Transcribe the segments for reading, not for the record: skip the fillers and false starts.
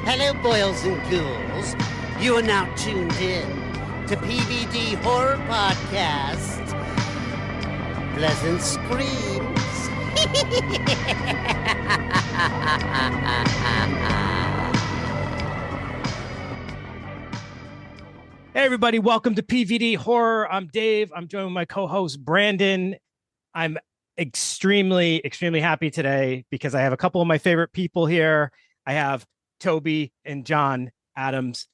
Hello, boils and ghouls. You are now tuned in to PVD Horror Podcast. Pleasant screams. Hey, everybody. Welcome to PVD Horror. I'm Dave. I'm joined with my co-host, Brandon. I'm extremely happy today because I have a couple of my favorite people here. I have Toby and John Adams.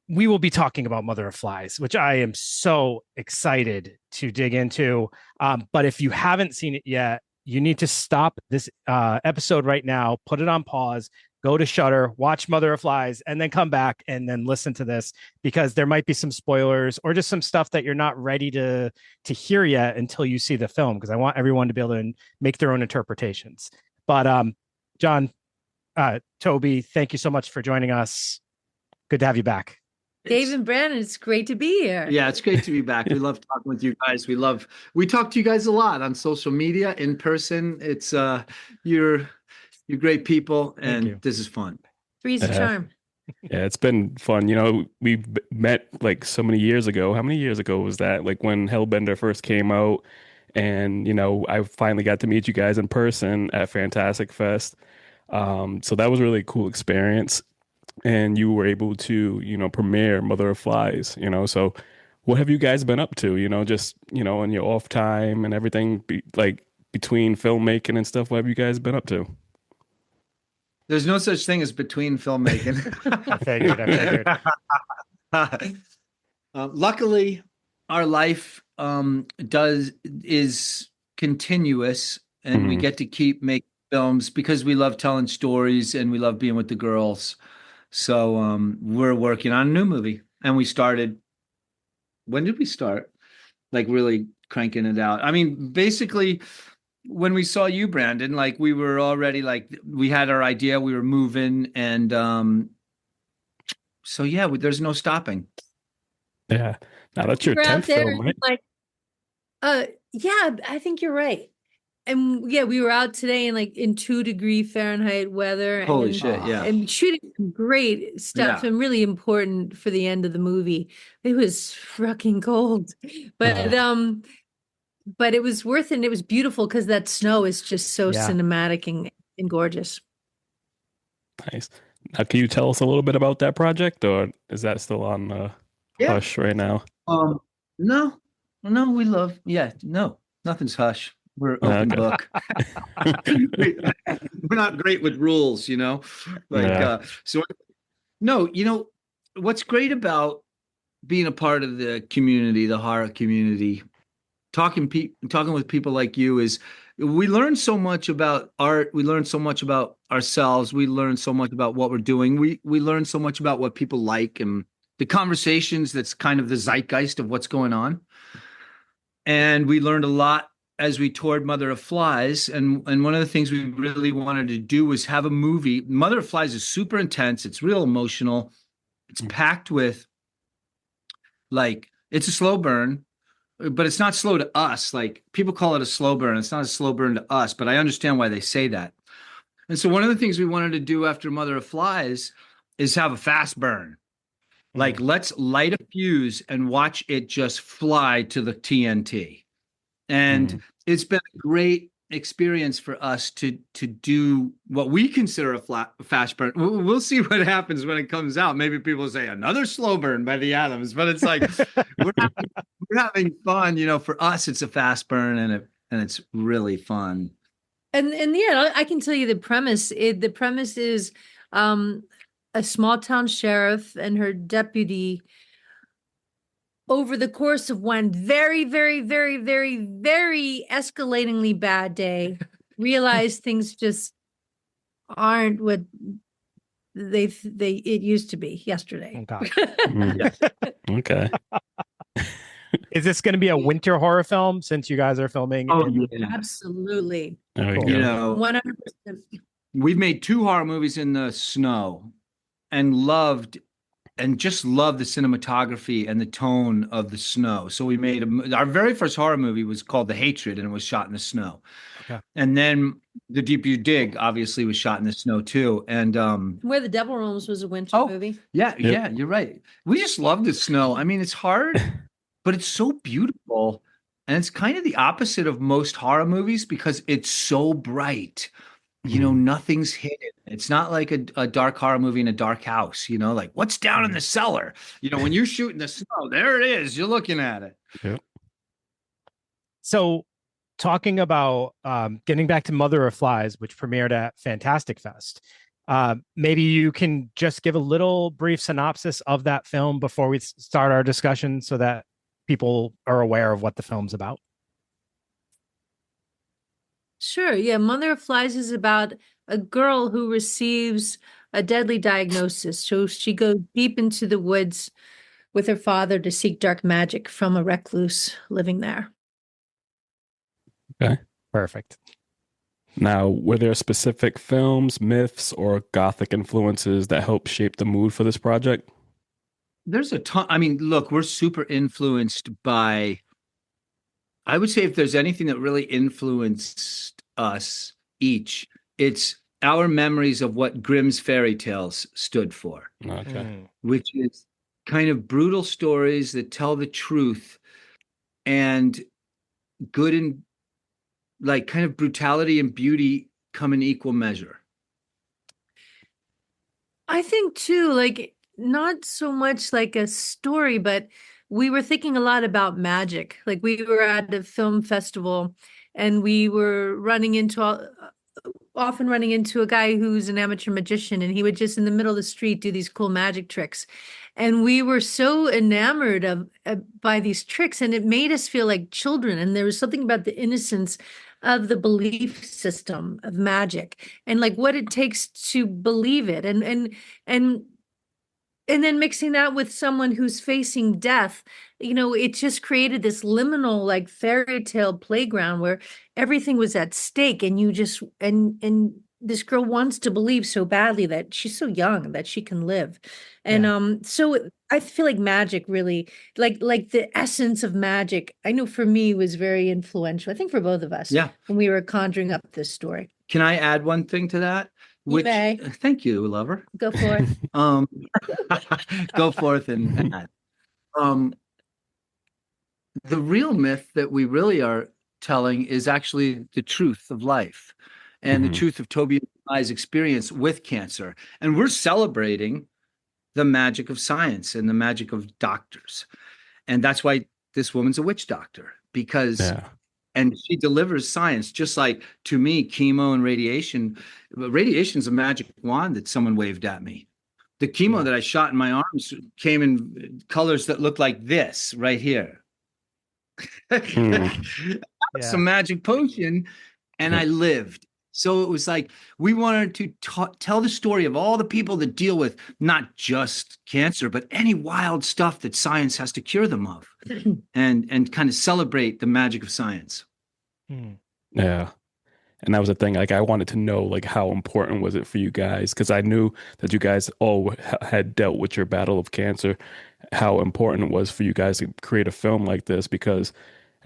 We will be talking about Mother of Flies, which I am so excited to dig into. But if you haven't seen it yet, you need to stop this episode right now, put it on pause, go to Shudder, watch Mother of Flies, and then come back and then listen to this, because there might be some spoilers or just some stuff that you're not ready to hear yet until you see the film, because I want everyone to be able to make their own interpretations. But John, Toby, thank you so much for joining us. Good to have you back. Dave and Brandon, it's great to be here. Yeah, it's great to be back. We love talking with you guys. We talk to you guys a lot on social media, in person. It's you're great people, and this is fun. Three's a charm. Yeah, it's been fun. You know, we met like so many years ago. How many years ago was that? Like when Hellbender first came out, and you know, I finally got to meet you guys in person at Fantastic Fest. So that was a really cool experience. And you were able to, you know, premiere Mother of Flies, you know. So what have you guys been up to, you know, just, you know, in your off time and everything, like between filmmaking and stuff? What have you guys been up to? There's no such thing as between filmmaking. I figured. Luckily, our life is continuous, and we get to keep making films because we love telling stories and we love being with the girls. So we're working on a new movie, and we started. When did we start? Like really cranking it out. I mean, basically, when we saw you, Brandon, like we were already like we had our idea, we were moving, and so yeah, there's no stopping. Yeah, now that's your 10th film, right? Yeah, I think you're right. And yeah, we were out today in 2-degree Fahrenheit weather. Holy shit, yeah. And shooting some great stuff and really important for the end of the movie. It was fucking cold. But it was worth it, and it was beautiful because that snow is just so cinematic and gorgeous. Nice. Now, can you tell us a little bit about that project, or is that still on hush right now? No, nothing's hush. We're open book. We're not great with rules, you know. No, you know what's great about being a part of the community, the horror community, talking with people like you, is we learn so much about art. We learn so much about ourselves. We learn so much about what we're doing. We learn so much about what people like and the conversations. That's kind of the zeitgeist of what's going on. And we learned a lot as we toured Mother of Flies, and one of the things we really wanted to do was have a movie. Mother of Flies is super intense. It's real emotional. It's packed with, like, it's a slow burn, but it's not slow to us. Like, people call it a slow burn. It's not a slow burn to us, but I understand why they say that. And so one of the things we wanted to do after Mother of Flies is have a fast burn. Like, let's light a fuse and watch it just fly to the TNT. And it's been a great experience for us to do what we consider a fast burn. We'll see what happens when it comes out. Maybe people say another slow burn by the Adams, but it's like we're having fun. You know, for us, it's a fast burn, and it's really fun. And yeah, I can tell you the premise. The premise is a small town sheriff and her deputy, over the course of one very, very, very, very, very escalatingly bad day, realize things just aren't what it used to be yesterday. Okay. Is this going to be a winter horror film since you guys are filming? Oh, yeah. Absolutely. You know, 100%. We've made 2 horror movies in the snow and loved and just love the cinematography and the tone of the snow. So we made our very first horror movie was called The Hatred, and it was shot in the snow. Okay. And then The Deeper You Dig obviously was shot in the snow too. And Where the Devil Roams was a winter movie. yeah, Yep. yeah, you're right. We just love the snow. I mean, it's hard, but it's so beautiful. And it's kind of the opposite of most horror movies because it's so bright. You know, nothing's hidden. It's not like a dark horror movie in a dark house, you know, like what's down in the cellar? You know, when you're shooting the snow, there it is. You're looking at it. Yep. So talking about getting back to Mother of Flies, which premiered at Fantastic Fest, maybe you can just give a little brief synopsis of that film before we start our discussion so that people are aware of what the film's about. Sure. Yeah. Mother of Flies is about a girl who receives a deadly diagnosis. So she goes deep into the woods with her father to seek dark magic from a recluse living there. Okay. Perfect. Now, were there specific films, myths, or Gothic influences that helped shape the mood for this project? There's a ton. I mean, look, we're super influenced by, I would say if there's anything that really influenced us each, it's our memories of what Grimm's fairy tales stood for, Okay. which is kind of brutal stories that tell the truth and good and like kind of brutality and beauty come in equal measure. I think too, like not so much like a story, but we were thinking a lot about magic. Like we were at a film festival and we were often running into a guy who's an amateur magician, and he would just in the middle of the street do these cool magic tricks. And we were so enamored by these tricks, and it made us feel like children. And there was something about the innocence of the belief system of magic and like what it takes to believe it. And then mixing that with someone who's facing death, you know, it just created this liminal like fairy tale playground where everything was at stake, and you just and this girl wants to believe so badly that she's so young that she can live. And so I feel like magic really like the essence of magic, I know for me was very influential. I think for both of us. Yeah. When we were conjuring up this story. Can I add one thing to that? You may. Thank you, lover. Go for it. Go forth and add. The real myth that we really are telling is actually the truth of life and the truth of Toby and I's experience with cancer. And we're celebrating the magic of science and the magic of doctors. And that's why this woman's a witch doctor, because and she delivers science, just like to me, chemo and radiation. Radiation is a magic wand that someone waved at me. The chemo that I shot in my arms came in colors that look like this right here. That's a magic potion, and I lived. So it was like we wanted to tell the story of all the people that deal with not just cancer, but any wild stuff that science has to cure them of, and kind of celebrate the magic of science. Yeah. And that was the thing. Like, I wanted to know, like, how important was it for you guys? Because I knew that you guys all had dealt with your battle of cancer, how important it was for you guys to create a film like this, because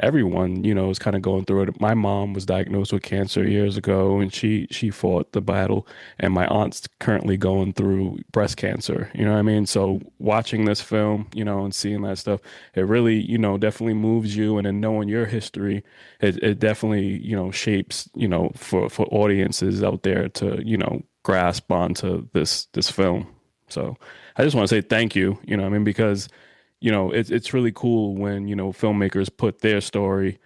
everyone, you know, is kind of going through it. My mom was diagnosed with cancer years ago, and she fought the battle. And my aunt's currently going through breast cancer. You know what I mean? So watching this film, you know, and seeing that stuff, it really, you know, definitely moves you. And then knowing your history, it definitely, you know, shapes, you know, for audiences out there to, you know, grasp onto this film. So I just want to say thank you, you know what I mean? Because you know, it's really cool when, you know, filmmakers put their story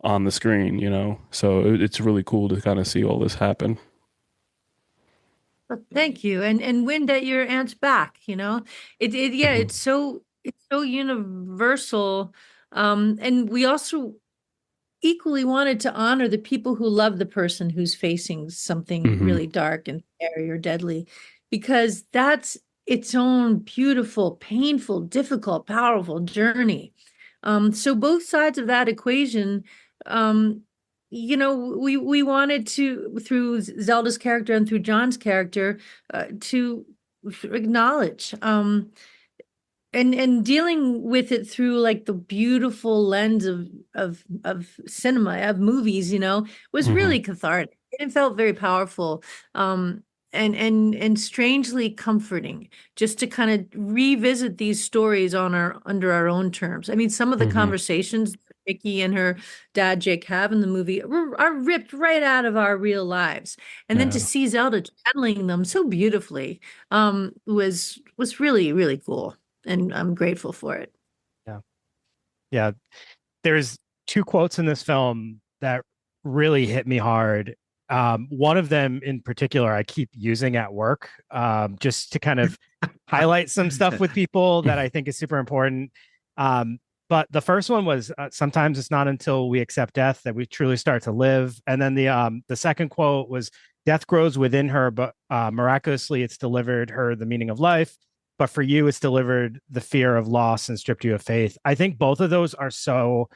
on the screen, you know, so it's really cool to kind of see all this happen. Well, thank you. And wind at your aunt's back, you know, it's so universal. And we also equally wanted to honor the people who love the person who's facing something really dark and scary or deadly, because that's its own beautiful, painful, difficult, powerful journey. So both sides of that equation, you know, we wanted to, through Zelda's character and through John's character, to acknowledge and dealing with it through like the beautiful lens of cinema, of movies, was really cathartic. It felt very powerful. And strangely comforting just to kind of revisit these stories under our own terms. I mean, some of the conversations Mickey and her dad Jake have in the movie are ripped right out of our real lives, and then to see Zelda channeling them so beautifully was really, really cool, and I'm grateful for it. Yeah, there's two quotes in this film that really hit me hard. One of them in particular, I keep using at work, just to kind of highlight some stuff with people that I think is super important. But the first one was, sometimes it's not until we accept death that we truly start to live. And then the second quote was, death grows within her, but miraculously it's delivered her the meaning of life. But for you, it's delivered the fear of loss and stripped you of faith. I think both of those are so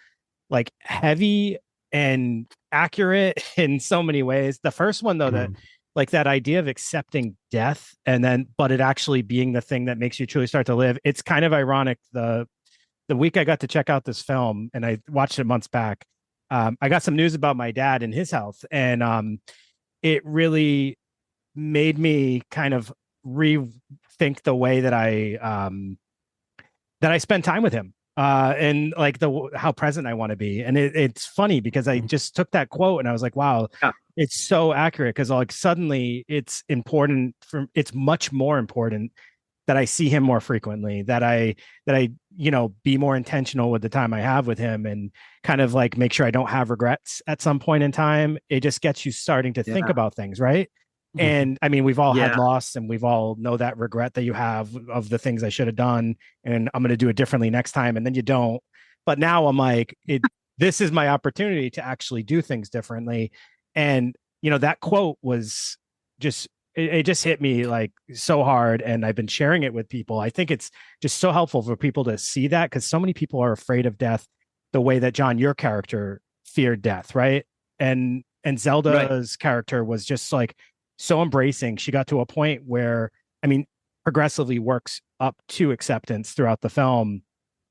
like heavy and accurate in so many ways. The first one, though, that like that idea of accepting death and then, but it actually being the thing that makes you truly start to live. It's kind of ironic. The week I got to check out this film, and I watched it months back, I got some news about my dad and his health, and it really made me kind of rethink the way that I spend time with him, and like how present I want to be. And it's funny because I just took that quote and I was like, wow, it's so accurate, because like suddenly it's much more important that I see him more frequently, that I be more intentional with the time I have with him, and kind of like make sure I don't have regrets at some point in time. It just gets you starting to think about things, right? And I mean, we've all had loss, and we've all know that regret that you have of the things I should have done, and I'm going to do it differently next time. And then you don't. But now I'm like, this is my opportunity to actually do things differently. And, that quote was just, it just hit me like so hard. And I've been sharing it with people. I think it's just so helpful for people to see that, because so many people are afraid of death the way that John, your character, feared death. Right. And Zelda's character was just like so embracing. She got to a point where, I mean, progressively works up to acceptance throughout the film,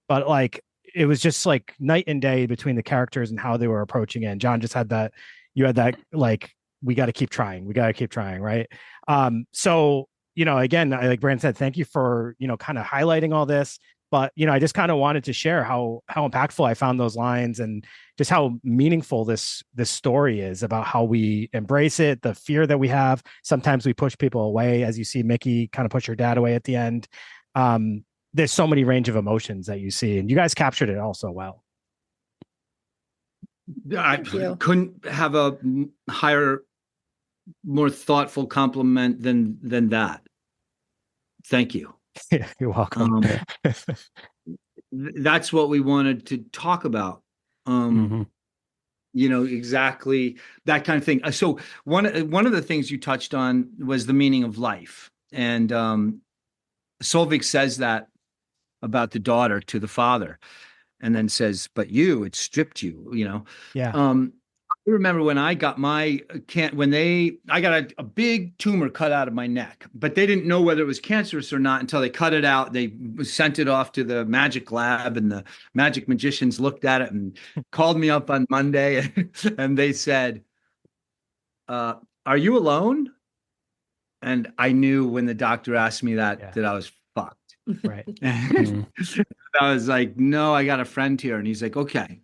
but like it was just like night and day between the characters and how they were approaching it. And John just had that, you had that like, we got to keep trying, right? So again, like Brandon said, thank you for kind of highlighting all this. But I just kind of wanted to share how impactful I found those lines, and just how meaningful this story is about how we embrace it, the fear that we have. Sometimes we push people away, as you see Mickey kind of push her dad away at the end. There's so many range of emotions that you see, and you guys captured it all so well. I couldn't have a higher, more thoughtful compliment than that. Thank you. You're welcome. That's what we wanted to talk about. Exactly that kind of thing. So one of the things you touched on was the meaning of life. And Solveig says that about the daughter to the father, and then says, but it stripped you, Yeah. I remember when I got I got a big tumor cut out of my neck, but they didn't know whether it was cancerous or not until they cut it out. They sent it off to the magic lab, and the magic magicians looked at it and called me up on Monday and they said, are you alone? And I knew when the doctor asked me that I was fucked. Right. I was like, no, I got a friend here. And he's like, okay.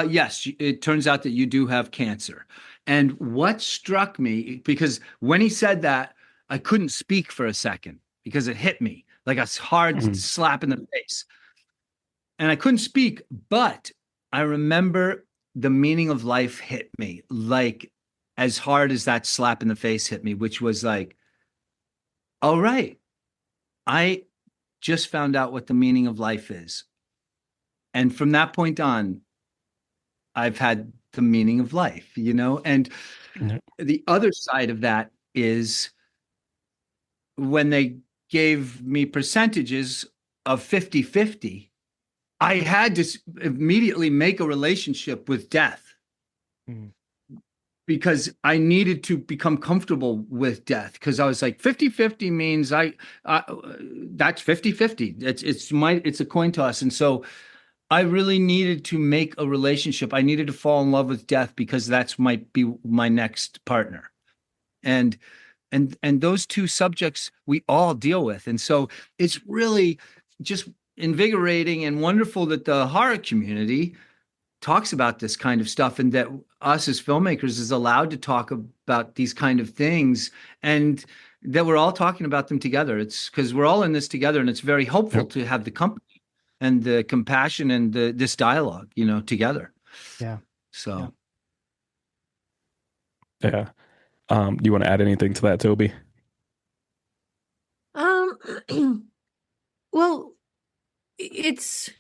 Yes, it turns out that you do have cancer. And what struck me, because when he said that, I couldn't speak for a second because it hit me like a hard slap in the face. And I couldn't speak, but I remember the meaning of life hit me like as hard as that slap in the face hit me, which was like, all right, I just found out what the meaning of life is. And from that point on, I've had the meaning of life, and the other side of that is when they gave me percentages of 50-50, I had to immediately make a relationship with death. because I needed to become comfortable with death, because I was like 50-50 means that's 50-50. It's a coin toss. And so I really needed to make a relationship. I needed to fall in love with death because that's might be my next partner. And those two subjects we all deal with. And so it's really just invigorating and wonderful that the horror community talks about this kind of stuff, and that us as filmmakers is allowed to talk about these kind of things, and that we're all talking about them together. It's because we're all in this together, and it's very helpful to have the company and the compassion and this dialogue, together. Yeah. So. Yeah. Do you want to add anything to that, Toby? Well, it's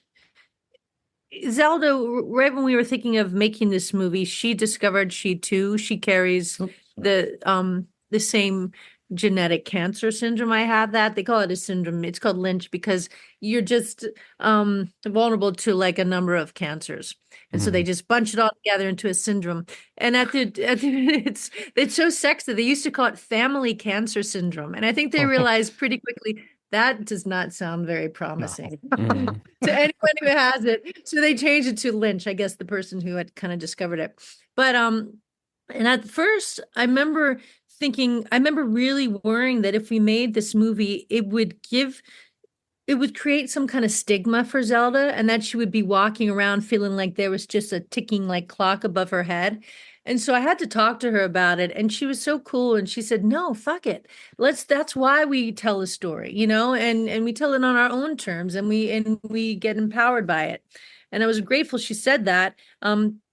Zelda, right when we were thinking of making this movie, she discovered she carries the same genetic cancer syndrome I have. That they call it a syndrome. It's called Lynch because you're just vulnerable to like a number of cancers. And so they just bunch it all together into a syndrome. And it's so sexy. They used to call it family cancer syndrome. And I think they realized pretty quickly that does not sound very promising to anyone who has it. So they changed it to Lynch, I guess the person who had kind of discovered it. But and at first I remember really worrying that if we made this movie, it would create some kind of stigma for Zelda, and that she would be walking around feeling like there was just a ticking like clock above her head. And so I had to talk to her about it, and she was so cool. And she said, "No, fuck it. That's why we tell a story, and we tell it on our own terms, and we get empowered by it." And I was grateful she said that,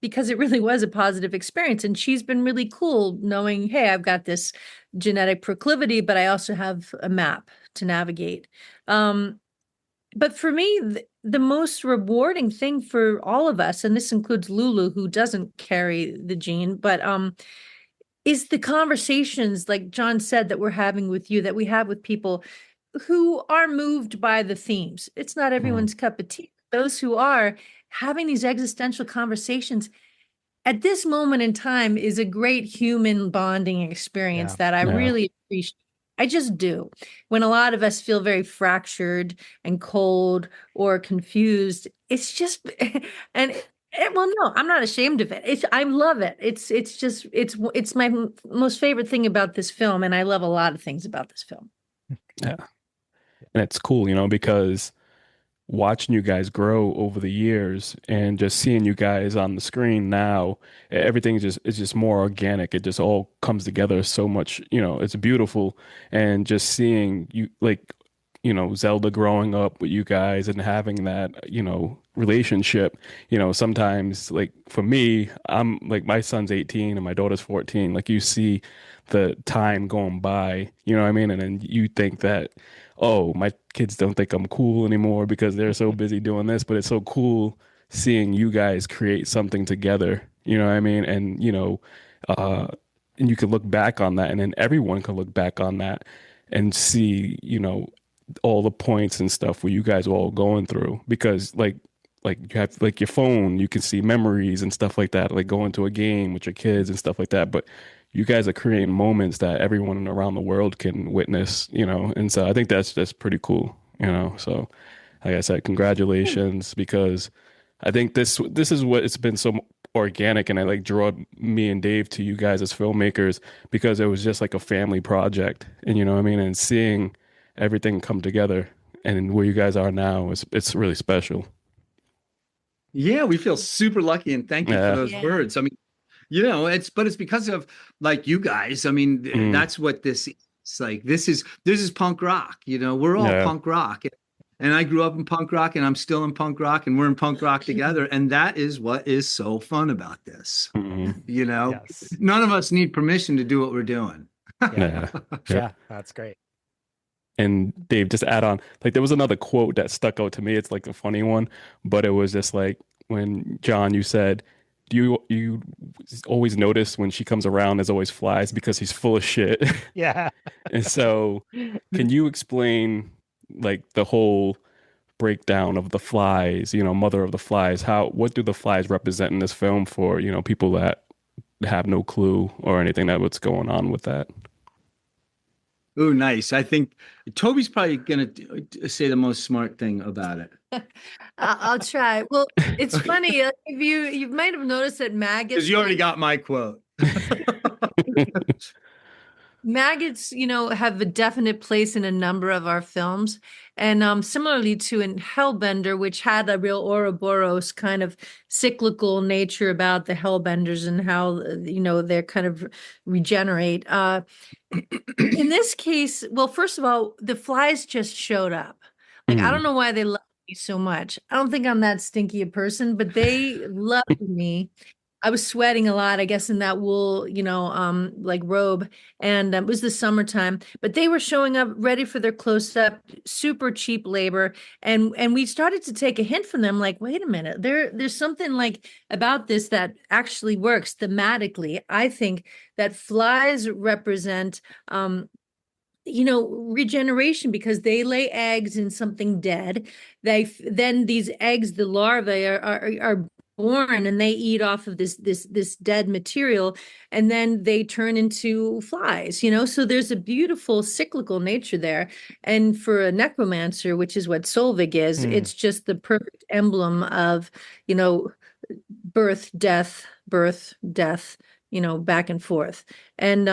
because it really was a positive experience. And she's been really cool knowing, hey, I've got this genetic proclivity, but I also have a map to navigate. But for me, the most rewarding thing for all of us, and this includes Lulu, who doesn't carry the gene, but is the conversations, like John said, that we're having with you, that we have with people who are moved by the themes. It's not everyone's cup of tea. Those who are having these existential conversations at this moment in time is a great human bonding experience that I really appreciate. I just do. When a lot of us feel very fractured and cold or confused, it's just, well, no, I'm not ashamed of it. I love it. It's my most favorite thing about this film. And I love a lot of things about this film. Yeah. And it's cool, because watching you guys grow over the years and just seeing you guys on the screen now, everything is just more organic. It just all comes together so much, it's beautiful. And just seeing you, like, Zelda growing up with you guys and having that, relationship, sometimes, like, for me, I'm like, my son's 18 and my daughter's 14. Like, you see the time going by, you know what I mean? And then you think that, oh, my kids don't think I'm cool anymore because they're so busy doing this, but it's so cool seeing you guys create something together, you know what I mean? And, and you can look back on that, and then everyone can look back on that and see, all the points and stuff where you guys are all going through, because like you have like your phone, you can see memories and stuff like that, like going to a game with your kids and stuff like that. But you guys are creating moments that everyone around the world can witness, and so I think that's pretty cool, So, like I said, congratulations, because I think this is what it's been so organic, and I like draw me and Dave to you guys as filmmakers, because it was just like a family project, and you know what I mean, and seeing everything come together and where you guys are now, it's really special. Yeah, we feel super lucky, and thank you for those words. I mean, it's because of like you guys. I mean, that's what this is. Like, this is punk rock. We're all punk rock, and I grew up in punk rock, and I'm still in punk rock, and we're in punk rock together. And that is what is so fun about this. None of us need permission to do what we're doing. Yeah, that's great. And Dave, just add on, like, there was another quote that stuck out to me. It's like a funny one, but it was just like when John, you said, do you always notice when she comes around, there's always flies because he's full of shit. Yeah. And so can you explain like the whole breakdown of the flies, mother of the flies? What do the flies represent in this film for, people that have no clue or anything that what's going on with that. Oh, nice. I think Toby's probably gonna say the most smart thing about it. I'll try. Well, it's Okay. funny. If you might have noticed that maggots, Because you already got my quote. maggots, have a definite place in a number of our films. And similarly to in Hellbender, which had a real Ouroboros kind of cyclical nature about the Hellbenders and how, they're kind of regenerate. In this case, well, first of all, the flies just showed up. Like, I don't know why they love me so much. I don't think I'm that stinky a person, but they loved me. I was sweating a lot, I guess, in that wool, like robe. And it was the summertime, but they were showing up ready for their close up, super cheap labor. And we started to take a hint from them, like, wait a minute, there's something like about this that actually works thematically. I think that flies represent regeneration because they lay eggs in something dead. Then these eggs, the larvae are born and they eat off of this dead material, and then they turn into flies. So there's a beautiful cyclical nature there. And for a necromancer, which is what Solvig is, it's just the perfect emblem of birth, death, back and forth. And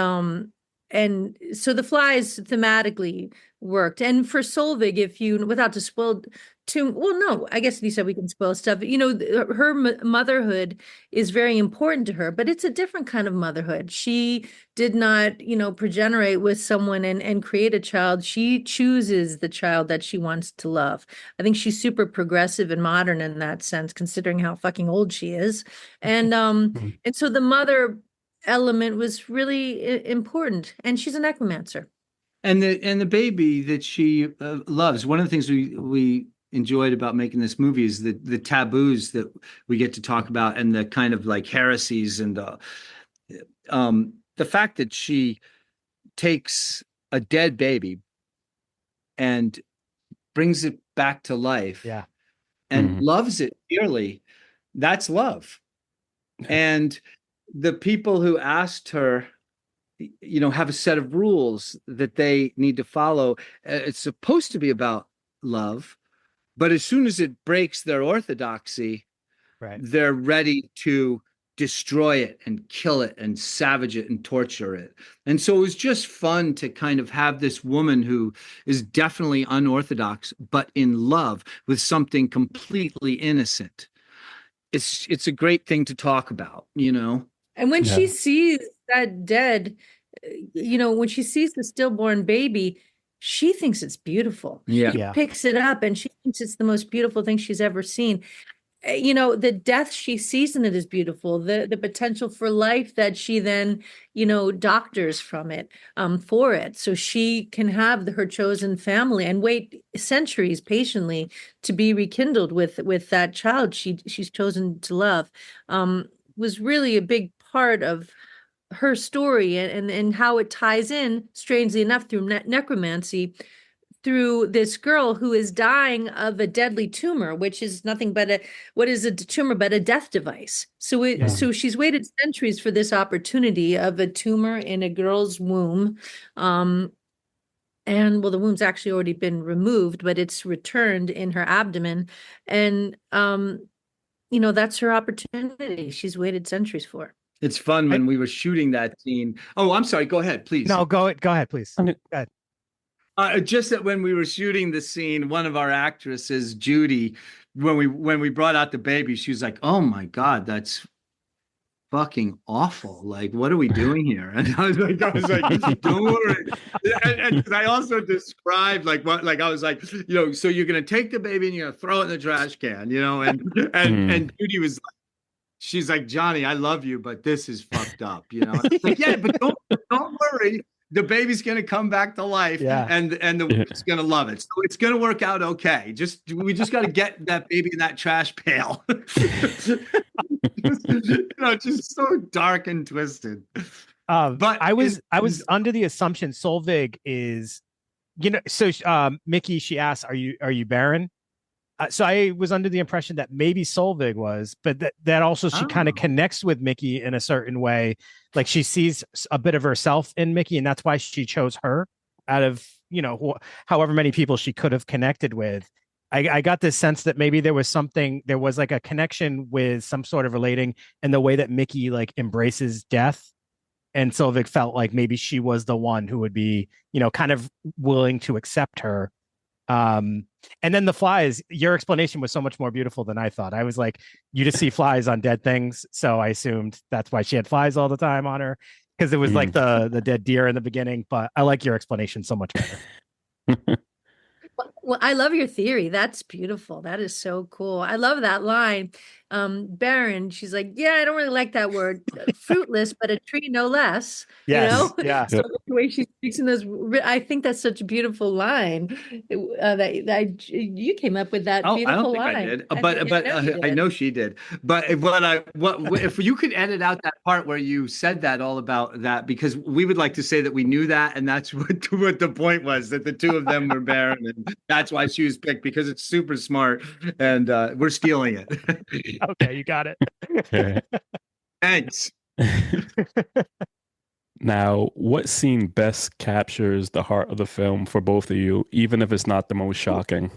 so the flies thematically worked. And for Solvig, if you, without to spoil too, well, no, I guess you said we can spoil stuff. Her motherhood is very important to her, but it's a different kind of motherhood. She did not, progenerate with someone and create a child. She chooses the child that she wants to love. I think she's super progressive and modern in that sense, considering how fucking old she is. And so the mother element was really important, and she's a necromancer. And the baby that she loves. One of the things we enjoyed about making this movie is the taboos that we get to talk about, and the kind of like heresies, and the fact that she takes a dead baby and brings it back to life, and loves it dearly. That's love. And the people who asked her, have a set of rules that they need to follow. It's supposed to be about love, but as soon as it breaks their orthodoxy, they're ready to destroy it and kill it and savage it and torture it. And so it was just fun to kind of have this woman who is definitely unorthodox, but in love with something completely innocent. It's a great thing to talk about, And when she sees that dead, when she sees the stillborn baby, she thinks it's beautiful. Yeah. She picks it up and she thinks it's the most beautiful thing she's ever seen. The death she sees in it is beautiful. The potential for life that she then, doctors from it, for it. So she can have her chosen family and wait centuries patiently to be rekindled with that child she's chosen to love. Was really a big part of her story and how it ties in, strangely enough, through necromancy, through this girl who is dying of a deadly tumor, which is nothing but what is a tumor but a death device. So she's waited centuries for this opportunity of a tumor in a girl's womb. And well, the womb's actually already been removed, but it's returned in her abdomen. And, that's her opportunity. She's waited centuries for. It's fun when we were shooting that scene. Oh, I'm sorry. Go ahead, please. No, go ahead, please. Go ahead. Just that when we were shooting the scene, one of our actresses, Judy, when we brought out the baby, she was like, "Oh my God, that's fucking awful. Like, what are we doing here?" And I was like, "Don't worry." And I also described I was like, so you're gonna take the baby and you're gonna throw it in the trash can, and Judy was like, she's like, "Johnny, I love you, but this is fucked up," Like, yeah, but don't worry. The baby's going to come back to life, and the woman's going to love it. So it's going to work out okay. We just got to get that baby in that trash pail. Just so dark and twisted. But I was under the assumption Solvig is, so Mickey, she asked, "Are you barren?" So I was under the impression that maybe Solvig was, but that also she kind of Oh. connects with Mickey in a certain way. Like she sees a bit of herself in Mickey, and that's why she chose her out of, however many people she could have connected with. I got this sense that maybe there was like a connection with some sort of relating in the way that Mickey like embraces death. And Solvig felt like maybe she was the one who would be, kind of willing to accept her. And then the flies, your explanation was so much more beautiful than I thought. I was like, you just see flies on dead things. So I assumed that's why she had flies all the time on her, because it was like the dead deer in the beginning. But I like your explanation so much better. Well, I love your theory. That's beautiful. That is so cool. I love that line. Baron, she's like, yeah, I don't really like that word. Fruitless, but a tree no less. Yes, yeah. So the way she speaks in those, I think that's such a beautiful line. That you came up with that Oh, I beautiful don't think line. I did, I but think- I know you I did. know she did. But if you could edit out that part where you said that all about that, because we would like to say that we knew that, and that's what the point was, that the two of them were barren, and that's why she was picked, because it's super smart, and we're stealing it. Okay, you got it. Thanks. Now, what scene best captures the heart of the film for both of you, even if it's not the most shocking?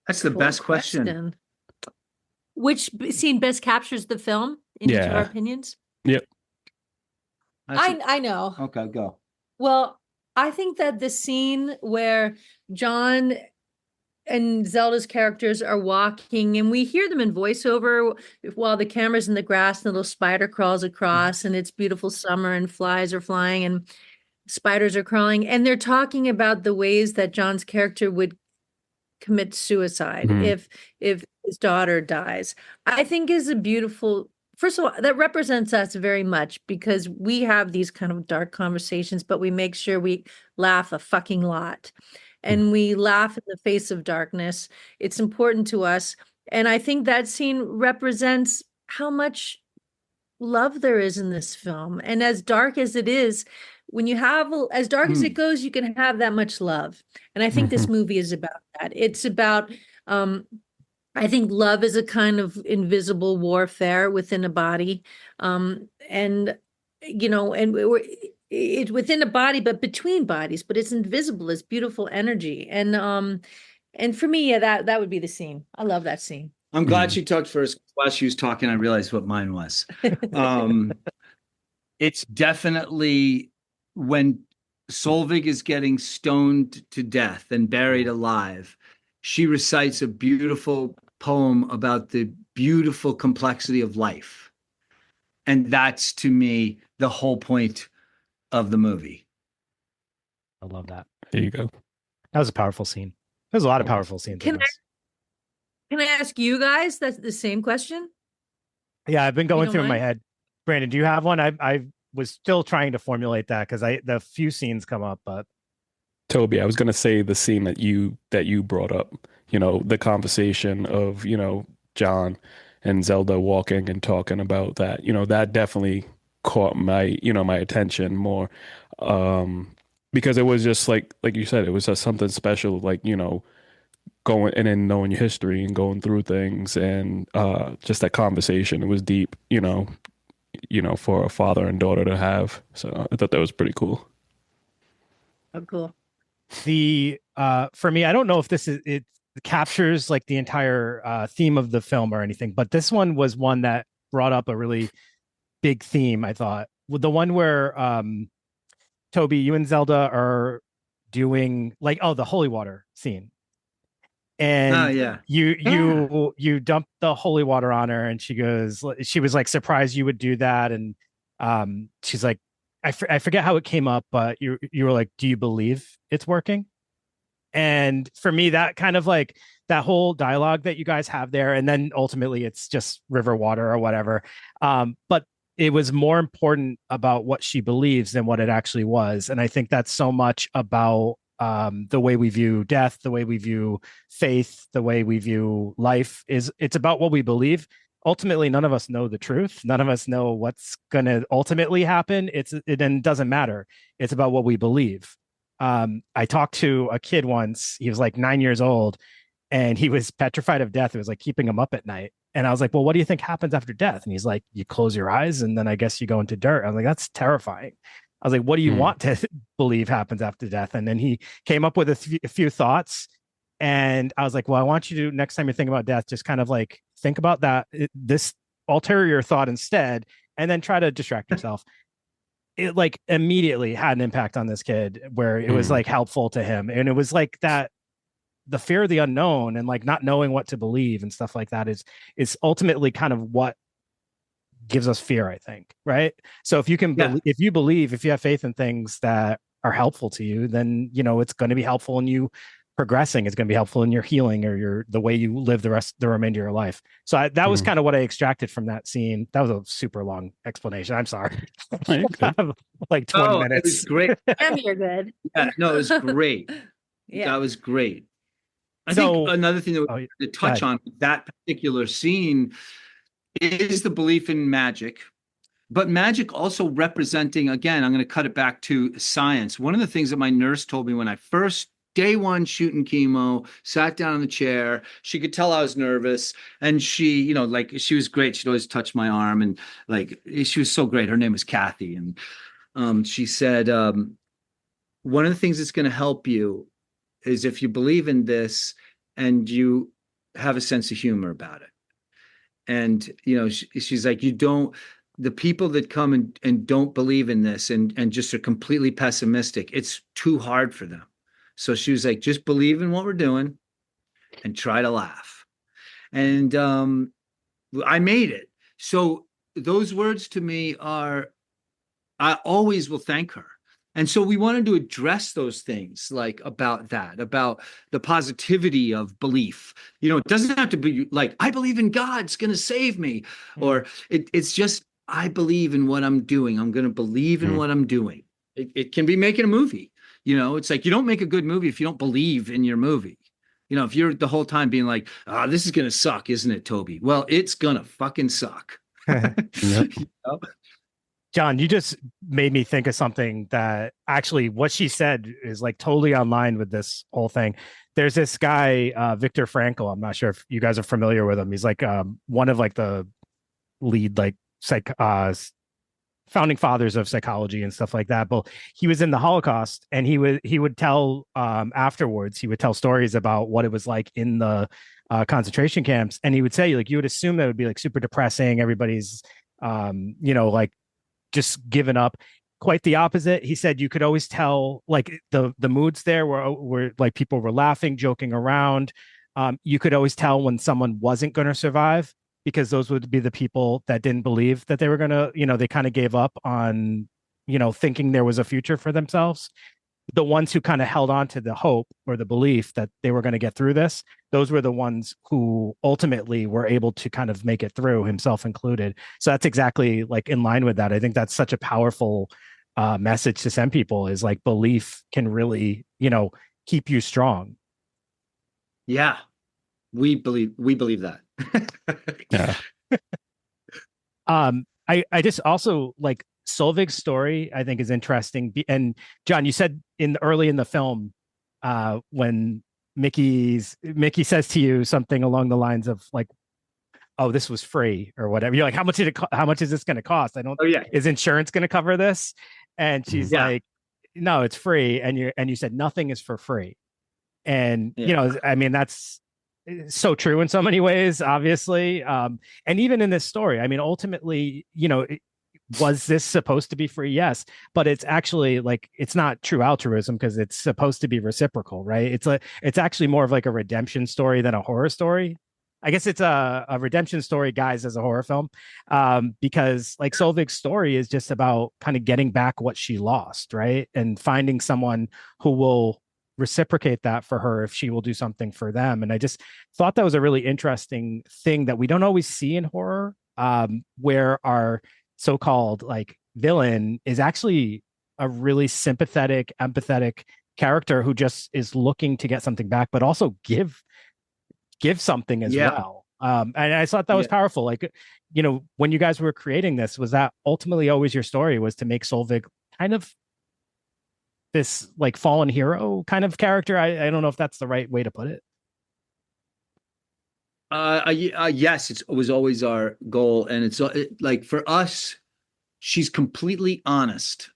That's the Cool best question. Which scene best captures the film in each of our Yeah. opinions? Yep. I know. Okay, go. Well, I think that the scene where John and Zelda's characters are walking, and we hear them in voiceover while the camera's in the grass and a little spider crawls across, and it's beautiful summer and flies are flying and spiders are crawling, and they're talking about the ways that John's character would commit suicide if his daughter dies. I think is a beautiful. First of all, that represents us very much, because we have these kind of dark conversations, but we make sure we laugh a fucking lot. And we laugh in the face of darkness. It's important to us. And I think that scene represents how much love there is in this film. And as dark as it is, when you have as dark as it goes, you can have that much love. And I think this movie is about that. It's about, I think love is a kind of invisible warfare within a body. It's within a body, but between bodies, but it's invisible, it's beautiful energy. And for me, yeah, that would be the scene. I love that scene. I'm glad she talked first. While she was talking, I realized what mine was. It's definitely when Solvig is getting stoned to death and buried alive. She recites a beautiful poem about the beautiful complexity of life. And that's, to me, the whole point of the movie. I love that. There you go. That was a powerful scene. There's a lot of powerful scenes in this. Can I ask you guys that's the same question? Yeah, I've been going don't through in my mind? head. Brandon, do you have one? I was still trying to formulate that because the few scenes come up, but Toby, I was gonna say the scene that you brought up, the conversation of, John and Zelda walking and talking about that, that definitely caught my attention more. Because it was just like you said, it was just something special, like, going and then knowing your history and going through things, and just that conversation. It was deep, for a father and daughter to have. So I thought that was pretty cool. Oh, cool. For me, I don't know if it captures like the entire theme of the film or anything, but this one was one that brought up a really big theme, I thought. With the one where Toby, you and Zelda are doing the holy water scene. And yeah. you dump the holy water on her, and she was like surprised you would do that, and she's like, I forget how it came up, but you were like, do you believe it's working? And for me, that kind of like that whole dialogue that you guys have there, and then ultimately it's just river water or whatever, but it was more important about what she believes than what it actually was. And I think that's so much about the way we view death, the way we view faith, the way we view life. It's about what we believe. Ultimately, none of us know the truth. None of us know what's going to ultimately happen. It doesn't matter. It's about what we believe. I talked to a kid once. He was like 9 years old, and he was petrified of death. It was like keeping him up at night. And I was like, well, what do you think happens after death? And he's like, you close your eyes and then I guess you go into dirt. I was like, that's terrifying. I was like, what do you want to believe happens after death? And then he came up with a few thoughts. And I was like, well, I want you to, next time you think about death, just kind of like think about this ulterior thought instead, and then try to distract yourself. It like immediately had an impact on this kid where it was like helpful to him. And it was like that, the fear of the unknown and like not knowing what to believe and stuff like that is ultimately kind of what gives us fear, I think. Right. So if you can, if you have faith in things that are helpful to you, then, you know, it's going to be helpful in you progressing. It's going to be helpful in your healing or the way you live the remainder of your life. So that was kind of what I extracted from that scene. That was a super long explanation. I'm sorry. Like 20 minutes. It was great. You're good. Yeah, no, it was great. Yeah. That was great. I think another thing that we wanted to touch on that particular scene is the belief in magic, but magic also representing, again, I'm going to cut it back to science. One of the things that my nurse told me when I first, day one shooting chemo, sat down in the chair, she could tell I was nervous, and she, you know, like, she was great. She'd always touch my arm, and like, she was so great. Her name was Kathy. And she said, one of the things that's going to help you is if you believe in this and you have a sense of humor about it. And, you know, she's like, the people that come and don't believe in this and just are completely pessimistic, it's too hard for them. So she was like, just believe in what we're doing and try to laugh. And I made it. So those words to me I always will thank her. And so we wanted to address those things, like about the positivity of belief. You know, it doesn't have to be like, I believe in God's going to save me, or it's just, I believe in what I'm doing. I'm going to believe in what I'm doing. It can be making a movie. You know, it's like, you don't make a good movie if you don't believe in your movie. You know, if you're the whole time being like, this is going to suck, isn't it, Toby? Well, it's going to fucking suck. You know? John, you just made me think of something that actually what she said is like totally online with this whole thing. There's this guy, Viktor Frankl. I'm not sure if you guys are familiar with him. He's like one of like the lead like founding fathers of psychology and stuff like that. But he was in the Holocaust, and he would tell afterwards, he would tell stories about what it was like in the concentration camps. And he would say, like, you would assume that it would be like super depressing. Everybody's, you know, like just given up. Quite the opposite. He said you could always tell, like the moods there were like people were laughing, joking around. You could always tell when someone wasn't going to survive, because those would be the people that didn't believe that they were going to, you know, they kind of gave up on, you know, thinking there was a future for themselves. The ones who kind of held on to the hope or the belief that they were going to get through this, those were the ones who ultimately were able to kind of make it through, himself included. So that's exactly like in line with that. I think that's such a powerful message to send people, is like belief can really, you know, keep you strong. Yeah, we believe that. Yeah. I just also like Solveig's story, I think, is interesting. And John, you said early in the film, when Mickey says to you something along the lines of like, "Oh, this was free" or whatever. You're like, "How much is this going to cost? Is insurance going to cover this?" And she's like, "No, it's free." And you said nothing is for free. And you know, I mean, that's so true in so many ways, obviously. And even in this story, I mean, ultimately, you know, was this supposed to be free? Yes, but it's actually like, it's not true altruism because it's supposed to be reciprocal, right? It's actually more of like a redemption story than a horror story. I guess it's a redemption story guised as a horror film, because like Solveig's story is just about kind of getting back what she lost, right? And finding someone who will reciprocate that for her if she will do something for them. And I just thought that was a really interesting thing that we don't always see in horror, where our so-called like villain is actually a really sympathetic, empathetic character who just is looking to get something back, but also give something as well. And I thought that was powerful. Like, you know, when you guys were creating this, was that ultimately always your story, was to make Solveig kind of this like fallen hero kind of character? I don't know if that's the right way to put it. Yes, it was always our goal, and like for us, she's completely honest.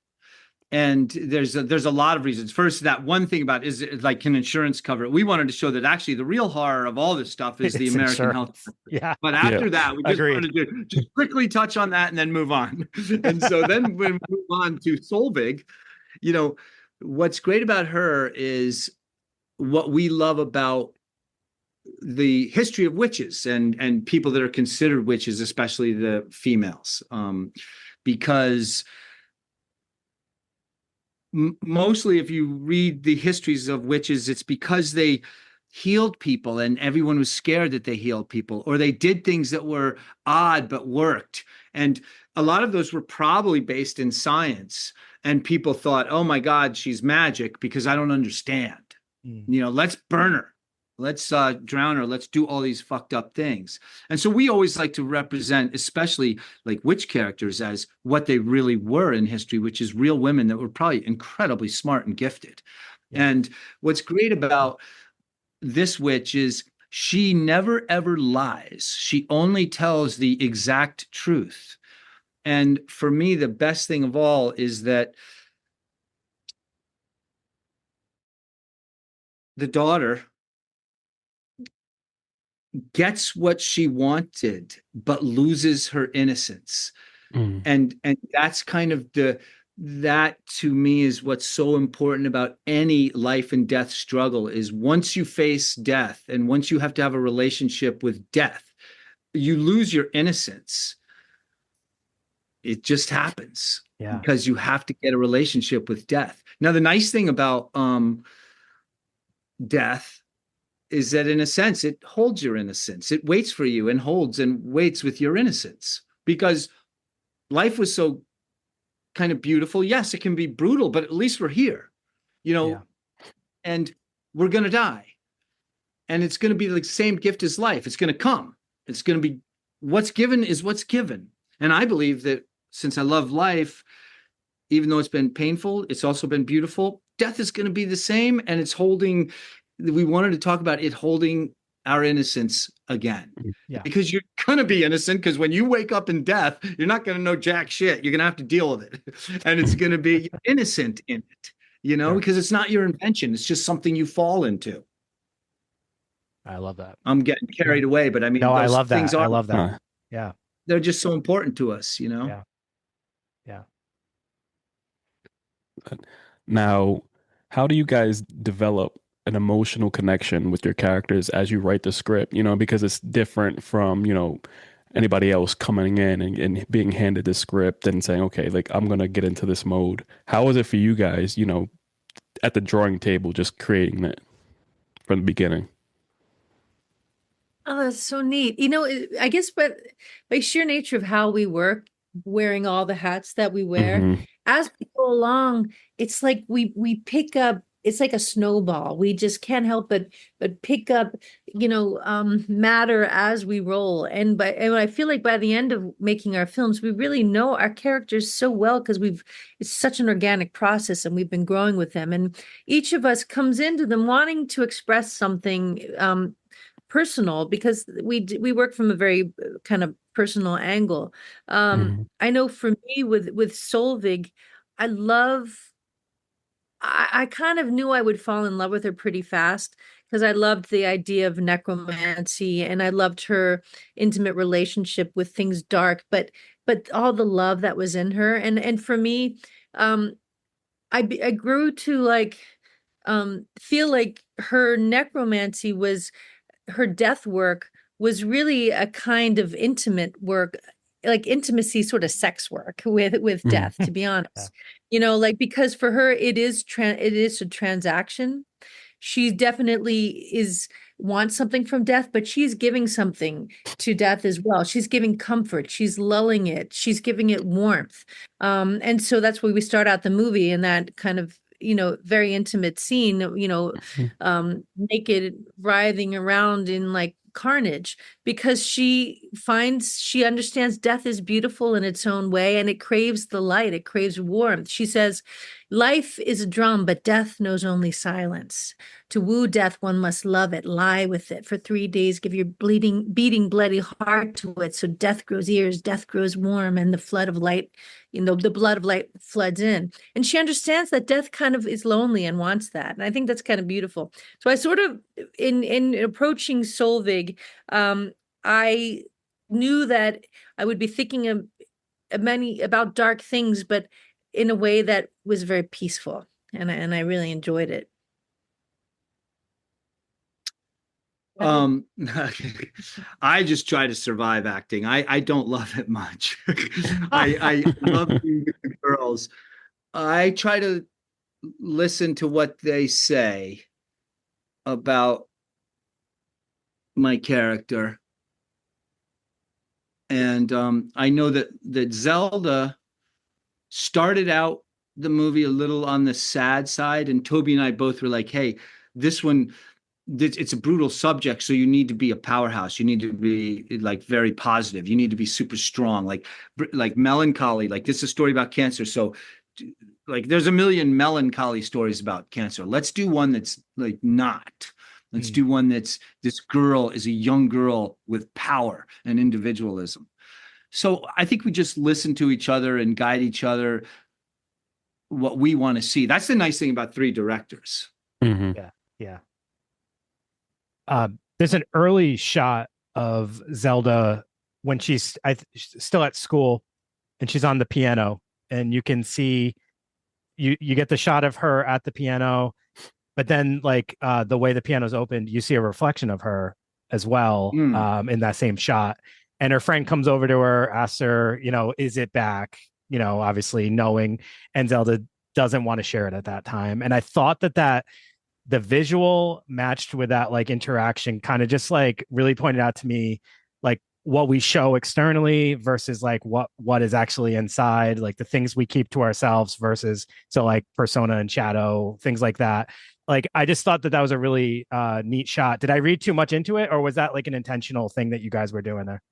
And there's a lot of reasons. First, that one thing about is like, can insurance cover it? We wanted to show that actually the real horror of all this stuff is the It's American insurance. health. Yeah. But after that, we just Agreed. wanted to just quickly touch on that and then move on. And so then when we move on to Solvig, you know, what's great about her is what we love about the history of witches and people that are considered witches, especially the females, because mostly if you read the histories of witches, it's because they healed people and everyone was scared that they healed people, or they did things that were odd but worked. And a lot of those were probably based in science, and people thought, oh my God, she's magic because I don't understand. Let's burn her. Let's drown her. Let's do all these fucked up things. And so we always like to represent, especially like witch characters, as what they really were in history, which is real women that were probably incredibly smart and gifted. Yeah. And what's great about this witch is she never, ever lies. She only tells the exact truth. And for me, the best thing of all is that the daughter gets what she wanted, but loses her innocence. And that's kind of that to me is what's so important about any life and death struggle, is once you face death and once you have to have a relationship with death, you lose your innocence. It just happens because you have to get a relationship with death. Now, the nice thing about death is that in a sense, it holds your innocence. It waits for you and holds and waits with your innocence, because life was so kind of beautiful. Yes, it can be brutal, but at least we're here, and we're going to die. And it's going to be the same gift as life. It's going to come. It's going to be what's given is what's given. And I believe that since I love life, even though it's been painful, it's also been beautiful. Death is going to be the same. And it's we wanted to talk about it holding our innocence again, because you're going to be innocent, because when you wake up in death, you're not going to know jack shit. You're going to have to deal with it. And it's going to be innocent in it, because it's not your invention. It's just something you fall into. I love that. I'm getting carried away, but I mean, no, I love that. Things I love that. Yeah. They're just so important to us, Yeah. Now, how do you guys develop an emotional connection with your characters as you write the script? Because it's different from, anybody else coming in and being handed the script and saying, okay, like, I'm going to get into this mode. How was it for you guys, at the drawing table, just creating it from the beginning? Oh, that's so neat. I guess, but by sheer nature of how we work, wearing all the hats that we wear, as we go along, it's like we pick up, it's like a snowball. We just can't help but pick up, matter as we roll. And I feel like by the end of making our films, we really know our characters so well, because it's such an organic process and we've been growing with them. And each of us comes into them wanting to express something personal, because we work from a very kind of personal angle. I know for me with Solvig, I kind of knew I would fall in love with her pretty fast, because I loved the idea of necromancy and I loved her intimate relationship with things dark, but all the love that was in her. And for me, I grew to feel like her necromancy her death work was really a kind of intimate work, like intimacy, sort of sex work with death, to be honest. Because for her, it is a transaction. She definitely wants something from death, but she's giving something to death as well. She's giving comfort. She's lulling it. She's giving it warmth. And so that's where we start out the movie in that kind of, very intimate scene, naked, writhing around in like carnage, because she understands death is beautiful in its own way, and it craves the light, it craves warmth. She says, life is a drum, but death knows only silence. To woo death, one must love it, lie with it for 3 days, give your beating, bloody heart to it. So death grows ears, death grows warm, and the flood of light, the blood of light floods in. And she understands that death kind of is lonely and wants that. And I think that's kind of beautiful. So I sort of, in approaching Solvig, I knew that I would be thinking about dark things, but in a way that was very peaceful. And I really enjoyed it. I just try to survive acting. I don't love it much. I love being with the girls. I try to listen to what they say about my character. And I know that Zelda started out the movie a little on the sad side, and Toby and I both were like, hey, this one, it's a brutal subject, so you need to be a powerhouse. You need to be like very positive. You need to be super strong, like melancholy. Like, this is a story about cancer, so like there's a million melancholy stories about cancer. Let's do one that's like not. Let's do one that's, this girl is a young girl with power and individualism. So I think we just listen to each other and guide each other what we want to see. That's the nice thing about 3 directors. Mm-hmm. Yeah. There's an early shot of Zelda when she's still at school and she's on the piano, and you can see you get the shot of her at the piano, but then like the way the piano's opened, you see a reflection of her as well in that same shot. And her friend comes over to her, asks her, is it back? Obviously knowing, and Zelda doesn't want to share it at that time. And I thought that the visual matched with that like interaction kind of just like really pointed out to me like what we show externally versus like what is actually inside, like the things we keep to ourselves versus, so like persona and shadow, things like that. Like, I just thought that was a really neat shot. Did I read too much into it, or was that like an intentional thing that you guys were doing there?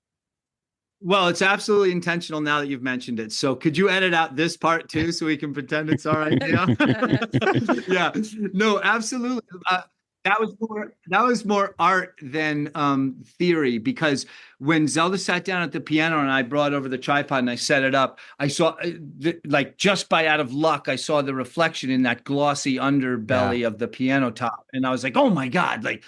Well, it's absolutely intentional now that you've mentioned it. So could you edit out this part too, so we can pretend it's our idea? Yeah, no, absolutely. That was more art than theory, because when Zelda sat down at the piano and I brought over the tripod and I set it up, I saw like just by out of luck, I saw the reflection in that glossy underbelly of the piano top. And I was like, oh my God, like,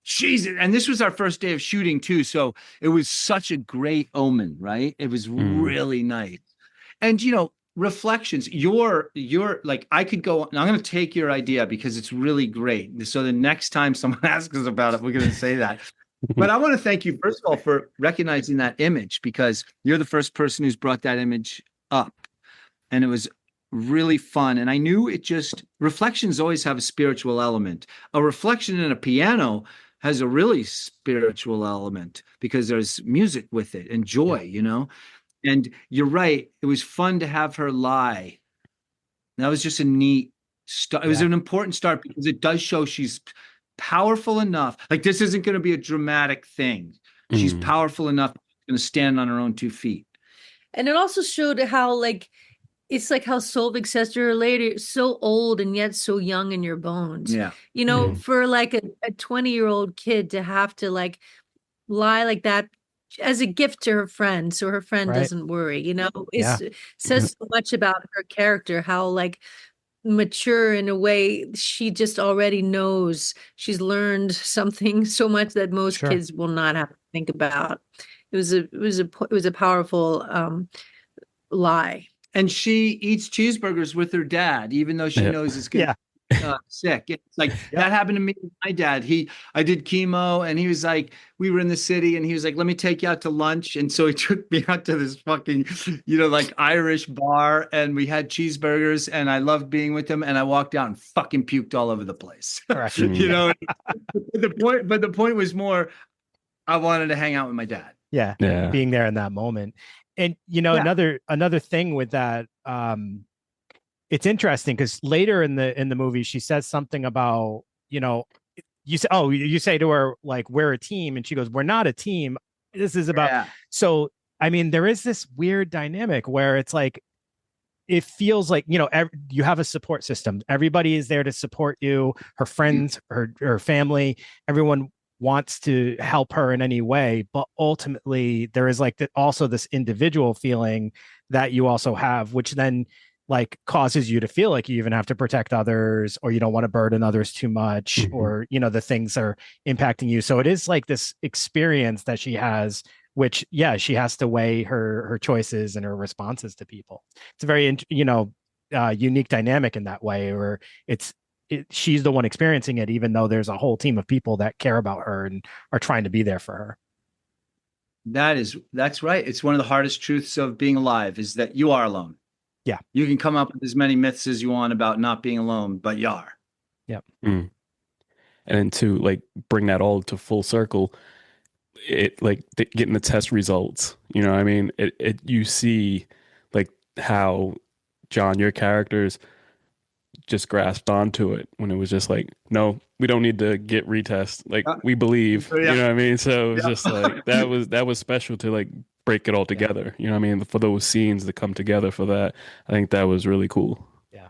Jesus. And this was our first day of shooting too. So it was such a great omen, right? It was really nice. And, reflections, you're like, I could go, I'm going to take your idea because it's really great. So the next time someone asks us about it, we're going to say that. But I want to thank you, first of all, for recognizing that image, because you're the first person who's brought that image up. And it was really fun. And I knew reflections always have a spiritual element. A reflection in a piano has a really spiritual element because there's music with it and joy, And you're right. It was fun to have her lie. That was just a neat start. It was an important start because it does show she's powerful enough. Like, this isn't going to be a dramatic thing. She's powerful enough, going to stand on her own 2 feet. And it also showed how, like, it's like how Solvig says to her later, so old and yet so young in your bones. Yeah. For like a 20-year-old kid to have to like lie like that as a gift to her friend, so her friend doesn't worry, it says so much about her character, how like mature in a way. She just already knows, she's learned something so much that most kids will not have to think about. It was a powerful lie. And she eats cheeseburgers with her dad, even though she knows it's going to be sick. It's like that happened to me with my dad. I did chemo, and he was like, we were in the city, and he was like, let me take you out to lunch. And so he took me out to this fucking, like Irish bar, and we had cheeseburgers, and I loved being with him. And I walked out and fucking puked all over the place. But the point was more, I wanted to hang out with my dad. Yeah. Being there in that moment. And another thing with that, it's interesting because later in the movie she says something about you say to her like, we're a team, and she goes, we're not a team. This is about so I mean, there is this weird dynamic where it's like it feels like, you know, you have a support system. Everybody is there to support you, her friends, her family, everyone wants to help her in any way, but ultimately there is like also this individual feeling that you also have, which then like causes you to feel like you even have to protect others, or you don't want to burden others too much, or, you know, the things are impacting you. So it is like this experience that she has, which, yeah, she has to weigh her choices and her responses to people. It's a very, you know, unique dynamic in that way, where she's the one experiencing it, even though there's a whole team of people that care about her and are trying to be there for her. That's right. It's one of the hardest truths of being alive, is that you are alone. Yeah. You can come up with as many myths as you want about not being alone, but you are. Yep. And then to like bring that all to full circle, it like getting the test results, you know what I mean? You see like how John, your characters just grasped onto it when it was just like, no, we don't need to get retest. Like we believe, you know what I mean? So it was just like, that was special to like break it all together. You know what I mean? For those scenes to come together for that, I think that was really cool. Yeah.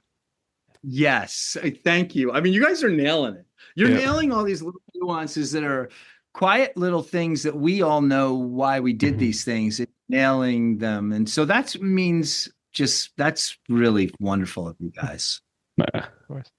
Yes. Thank you. I mean, you guys are nailing it. You're nailing all these little nuances that are quiet little things that we all know why we did these things, nailing them. And so that's really wonderful of you guys. Of course.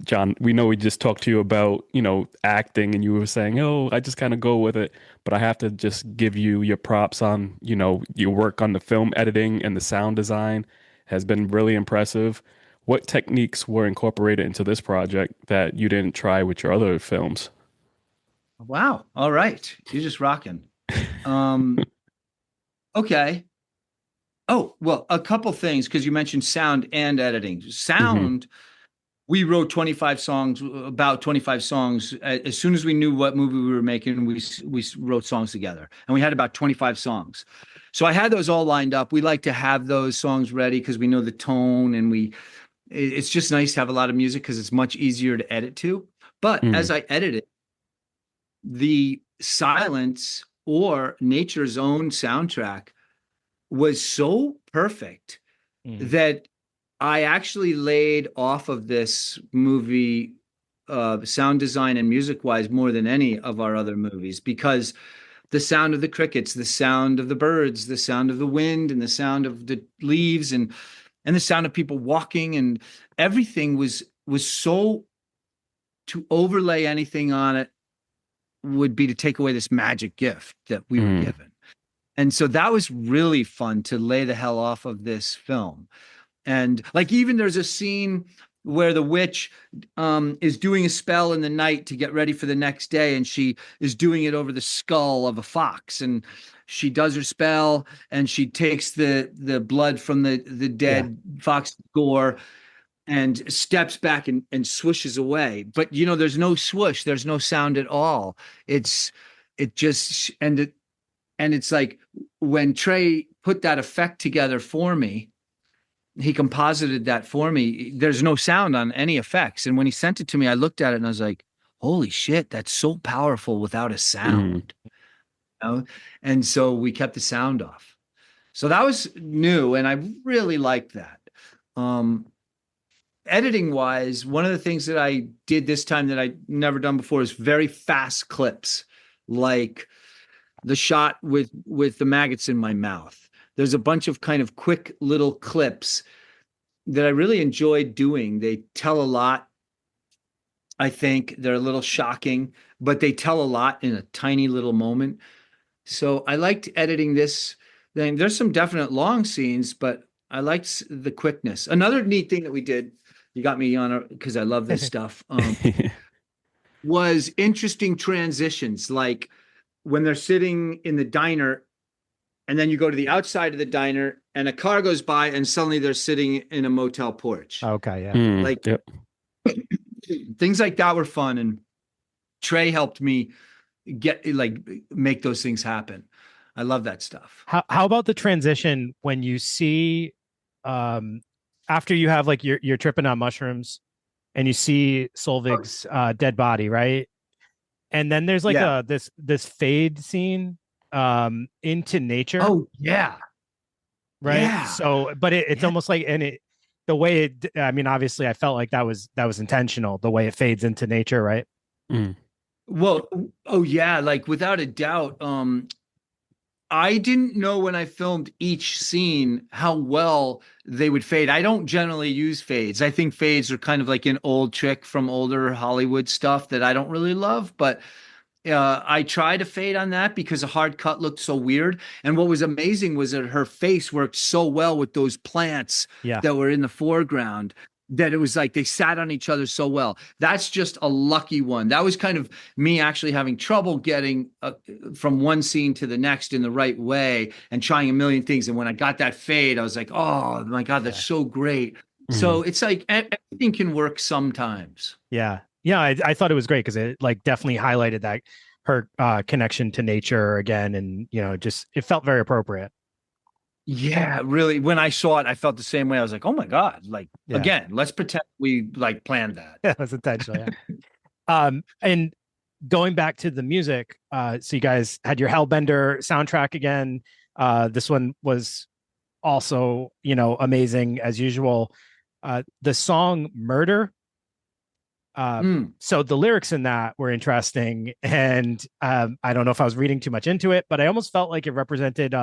John, we know we just talked to you about, you know, acting, and you were saying, oh, I just kind of go with it. But I have to just give you your props on, you know, your work on the film editing and the sound design has been really impressive. What techniques were incorporated into this project that you didn't try with your other films? Wow. All right. You're just rocking. Okay. Oh, well, a couple things, because you mentioned sound and editing. Sound, we wrote 25 songs, about 25 songs. As soon as we knew what movie we were making, we wrote songs together, and we had about 25 songs. So I had those all lined up. We like to have those songs ready because we know the tone, and it's just nice to have a lot of music because it's much easier to edit to. But as I edited, the silence or nature's own soundtrack was so perfect that I actually laid off of this movie sound design and music wise more than any of our other movies, because the sound of the crickets, the sound of the birds, the sound of the wind, and the sound of the leaves, and the sound of people walking, and everything was so, to overlay anything on it would be to take away this magic gift that we were given. And so that was really fun to lay the hell off of this film. And like, even there's a scene where the witch is doing a spell in the night to get ready for the next day, and she is doing it over the skull of a fox, and she does her spell, and she takes the blood from the dead fox gore and steps back and swishes away. But you know, there's no swoosh, there's no sound at all. It's like, when Trey put that effect together for me, he composited that for me, there's no sound on any effects. And when he sent it to me, I looked at it and I was like, holy shit, that's so powerful without a sound. You know? And so we kept the sound off. So that was new, and I really liked that. Editing wise, one of the things that I did this time that I never done before is very fast clips, like the shot with the maggots in my mouth. There's a bunch of kind of quick little clips that I really enjoyed doing. They tell a lot. I think they're a little shocking, but they tell a lot in a tiny little moment. So I liked editing this thing. There's some definite long scenes, but I liked the quickness. Another neat thing that we did, you got me on because I love this stuff, was interesting transitions. Like when they're sitting in the diner, and then you go to the outside of the diner and a car goes by and suddenly they're sitting in a motel porch. Okay. Yeah. Things like that were fun. And Trey helped me make those things happen. I love that stuff. How about the transition when you see, after you have like you're tripping on mushrooms and you see Solveig's dead body, right? And then there's like this fade scene into nature. Oh yeah. right? Yeah. So, but it's Yeah. almost like, and it, the way it, I mean, obviously I felt like that was intentional, the way it fades into nature, right? Mm. Well, oh yeah, like without a doubt. I didn't know when I filmed each scene how well they would fade. I don't generally use fades. I think fades are kind of like an old trick from older Hollywood stuff that I don't really love, but I tried to fade on that because a hard cut looked so weird. And what was amazing was that her face worked so well with those plants Yeah. that were in the foreground that it was like they sat on each other so well. That's just a lucky one. That was kind of me actually having trouble getting from one scene to the next in the right way and trying a million things. And when I got that fade, I was like, oh my God, that's so great. So it's like everything can work sometimes. Yeah. Yeah. I thought it was great because it like definitely highlighted that her connection to nature again. And, you know, just it felt very appropriate. Yeah, really. When I saw it, I felt the same way. I was like, oh my God, like Yeah. again, let's pretend we like planned that. Yeah, it was intentional. Yeah. And going back to the music, so you guys had your Hellbender soundtrack again. This one was also, you know, amazing as usual. The song Murder. So the lyrics in that were interesting, and I don't know if I was reading too much into it, but I almost felt like it represented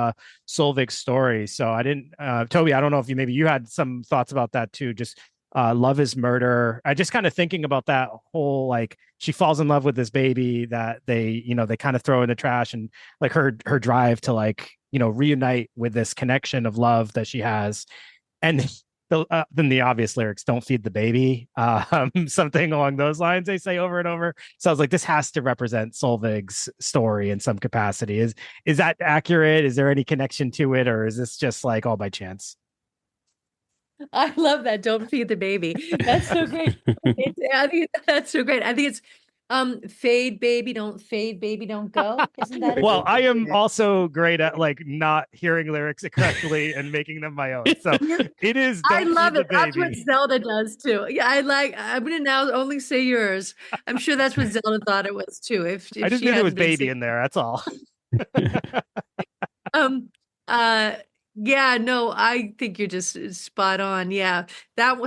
Solveig's story. So I didn't, Toby, I don't know if you had some thoughts about that too. Just love is murder. I just kind of thinking about that whole, like, she falls in love with this baby that they kind of throw in the trash, and like her drive to, like, you know, reunite with this connection of love that she has. And then the obvious lyrics, don't feed the baby, something along those lines they say over and over. So I was like, this has to represent Solveig's story in some capacity. Is that accurate? Is there any connection to it, or is this just like all by chance? I love that. Don't feed the baby. That's so great. I think that's so great. I think it's fade baby, don't fade baby, don't go. Isn't that Well, I am also great at like not hearing lyrics correctly and making them my own. So it is. I Don't love feed it. the That's what baby. Zelda does too. Yeah, I'm gonna now only say yours. I'm sure that's what Zelda thought it was too. If I just she knew there was hadn't been baby singing. in there. That's all. Um, uh, yeah, no, I think you're just spot on. Yeah,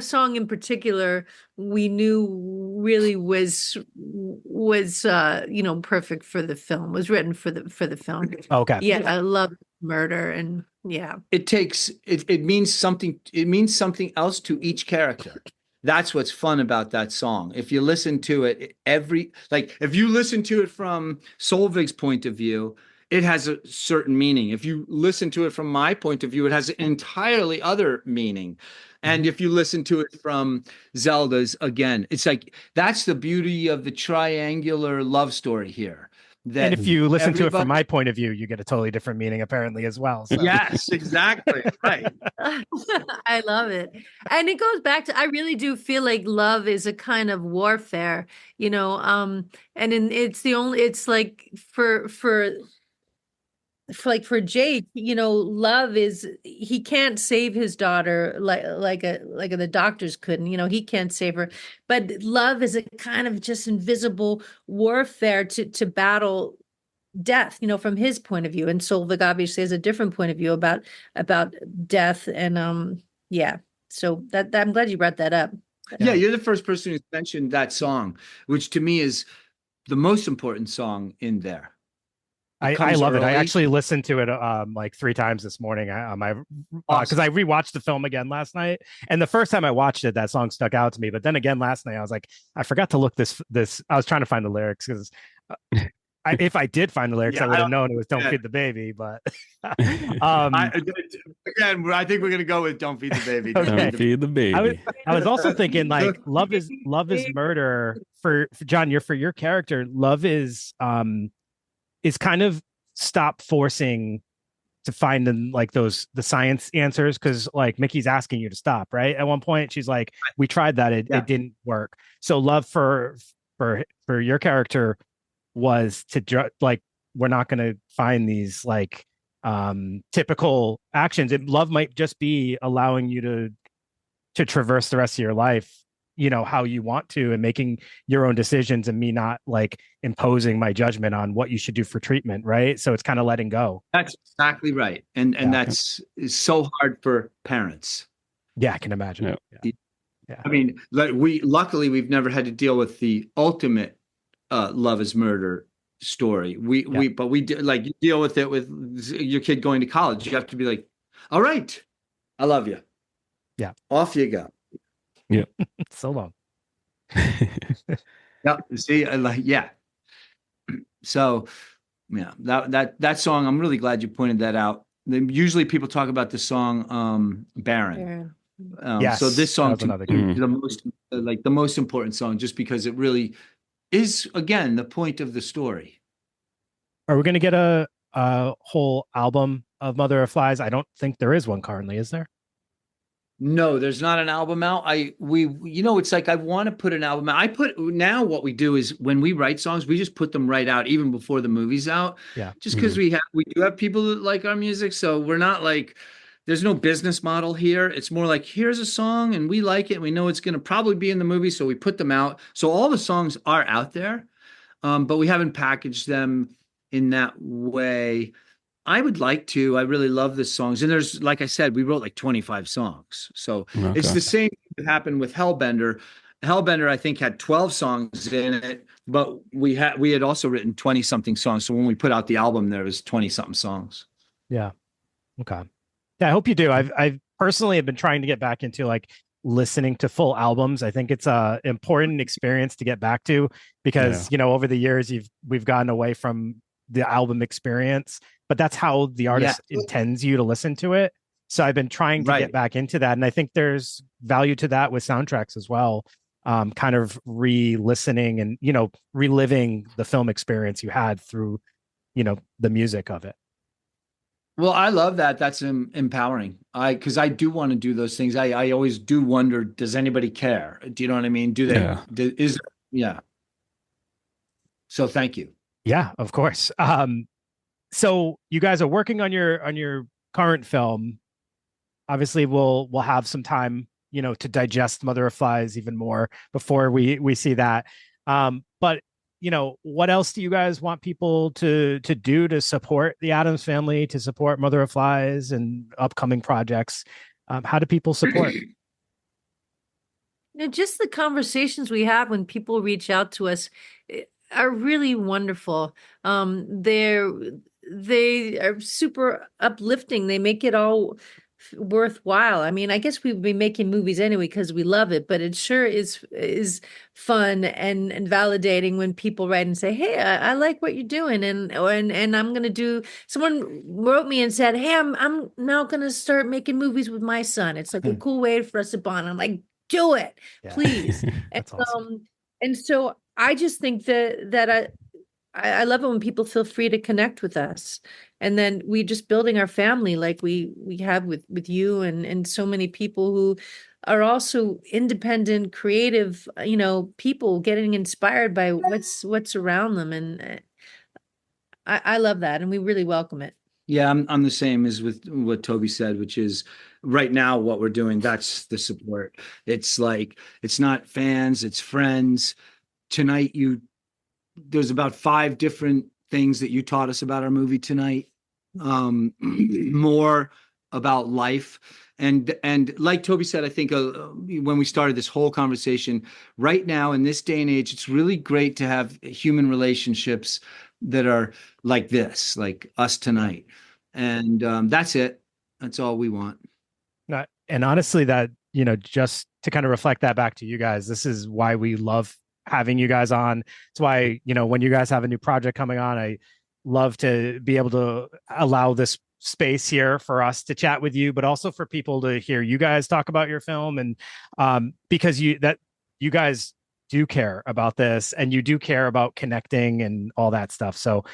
song in particular, we knew really was you know, perfect for the film. Was written for the film. Okay. Yeah, I love Murder, and yeah, It means something. It means something else to each character. That's what's fun about that song. If you listen to it, if you listen to it from Solveig's point of view, it has a certain meaning. If you listen to it from my point of view, it has an entirely other meaning. And if you listen to it from Zelda's, again, it's like that's the beauty of the triangular love story here. And if you listen to it from my point of view, you get a totally different meaning, apparently, as well. So. Yes, exactly. Right. I love it. And it goes back to, I really do feel like love is a kind of warfare, you know, it's like for Jake, you know, love is, he can't save his daughter like the doctors couldn't, you know, he can't save her, but love is a kind of just invisible warfare to battle death, you know, from his point of view. And Solveig obviously has a different point of view about death. And yeah, so that I'm glad you brought that up. Yeah, you're the first person who's mentioned that song, which to me is the most important song in there. I love it. I actually listened to it like 3 times this morning. Because I rewatched the film again last night, and the first time I watched it, that song stuck out to me. But then again last night, I was like, I forgot to look this. I was trying to find the lyrics because if I did find the lyrics, I would have known it was "Don't Feed the Baby." But again, I think we're gonna go with "Don't Feed the Baby." Okay. Don't feed the baby. I was also thinking like love is murder for John. For your character, love is kind of stop forcing to find like the science answers, because like Mickey's asking you to stop, right? At one point she's like, we tried that, it didn't work. So love for your character was to like, we're not going to find these like typical actions. Love might just be allowing you to traverse the rest of your life how you want to and making your own decisions and me not like imposing my judgment on what you should do for treatment, right? So it's kind of letting go. That's exactly right. And Yeah. that's is so hard for parents. Yeah, I can imagine. Yeah. I mean, luckily we've never had to deal with the ultimate love is murder story. But we like you deal with it with your kid going to college. You have to be like, all right, I love you. Yeah. Off you go. Yeah. So long. Yeah. See, yeah. So yeah, that song, I'm really glad you pointed that out. Usually people talk about the song Baron. Yes, so this song that was to me is the most important song, just because it really is, again, the point of the story. Are we going to get a whole album of Mother of Flies? I don't think there is one currently, is there? No, there's not an album out. It's like I want to put an album out. Now what we do is when we write songs, we just put them right out even before the movie's out. Yeah. Just because we do have people that like our music, so we're not like there's no business model here. It's more like here's a song and we like it. And we know it's going to probably be in the movie, so we put them out. So all the songs are out there, but we haven't packaged them in that way. I would like to. I really love the songs. And there's, like I said, we wrote like 25 songs. So It's the same thing that happened with Hellbender. Hellbender, I think, had 12 songs in it, but we had also written 20 something songs. So when we put out the album, there was 20 something songs. Yeah. Okay. Yeah, I hope you do. I've personally have been trying to get back into like listening to full albums. I think it's a important experience to get back to because, over the years we've gotten away from the album experience, but that's how the artist intends you to listen to it. So I've been trying to get back into that. And I think there's value to that with soundtracks as well. Kind of re-listening and, reliving the film experience you had through, the music of it. Well, I love that. That's empowering. Because I do want to do those things. I always do wonder, does anybody care? Do you know what I mean? Do they, So thank you. Yeah, of course. So you guys are working on your current film. Obviously, we'll have some time, to digest Mother of Flies even more before we see that. But what else do you guys want people to do to support the Addams Family, to support Mother of Flies and upcoming projects? How do people support? Just the conversations we have when people reach out to us are really wonderful. They are super uplifting. They make it all worthwhile. I mean, I guess we'd be making movies anyway because we love it, but it sure is fun and validating when people write and say, "Hey, I like what you're doing," and I'm gonna do. Someone wrote me and said, "Hey, I'm now gonna start making movies with my son. It's like a cool way for us to bond." I'm like, "Do it, please." That's awesome. And so I just think that I love it when people feel free to connect with us. And then we just building our family like we have with you and so many people who are also independent, creative, people getting inspired by what's around them. And I love that. And we really welcome it. Yeah, I'm the same as with what Toby said, which is right now what we're doing. That's the support. It's like, it's not fans, it's friends. Tonight, there's about 5 different things that you taught us about our movie tonight. More about life. And like Toby said, I think when we started this whole conversation, right now in this day and age, it's really great to have human relationships that are like this, like us tonight. And that's it. That's all we want. And honestly, that, just to kind of reflect that back to you guys, this is why we love having you guys on. It's why, when you guys have a new project coming on, I love to be able to allow this space here for us to chat with you, but also for people to hear you guys talk about your film. And because you guys do care about this and you do care about connecting and all that stuff. So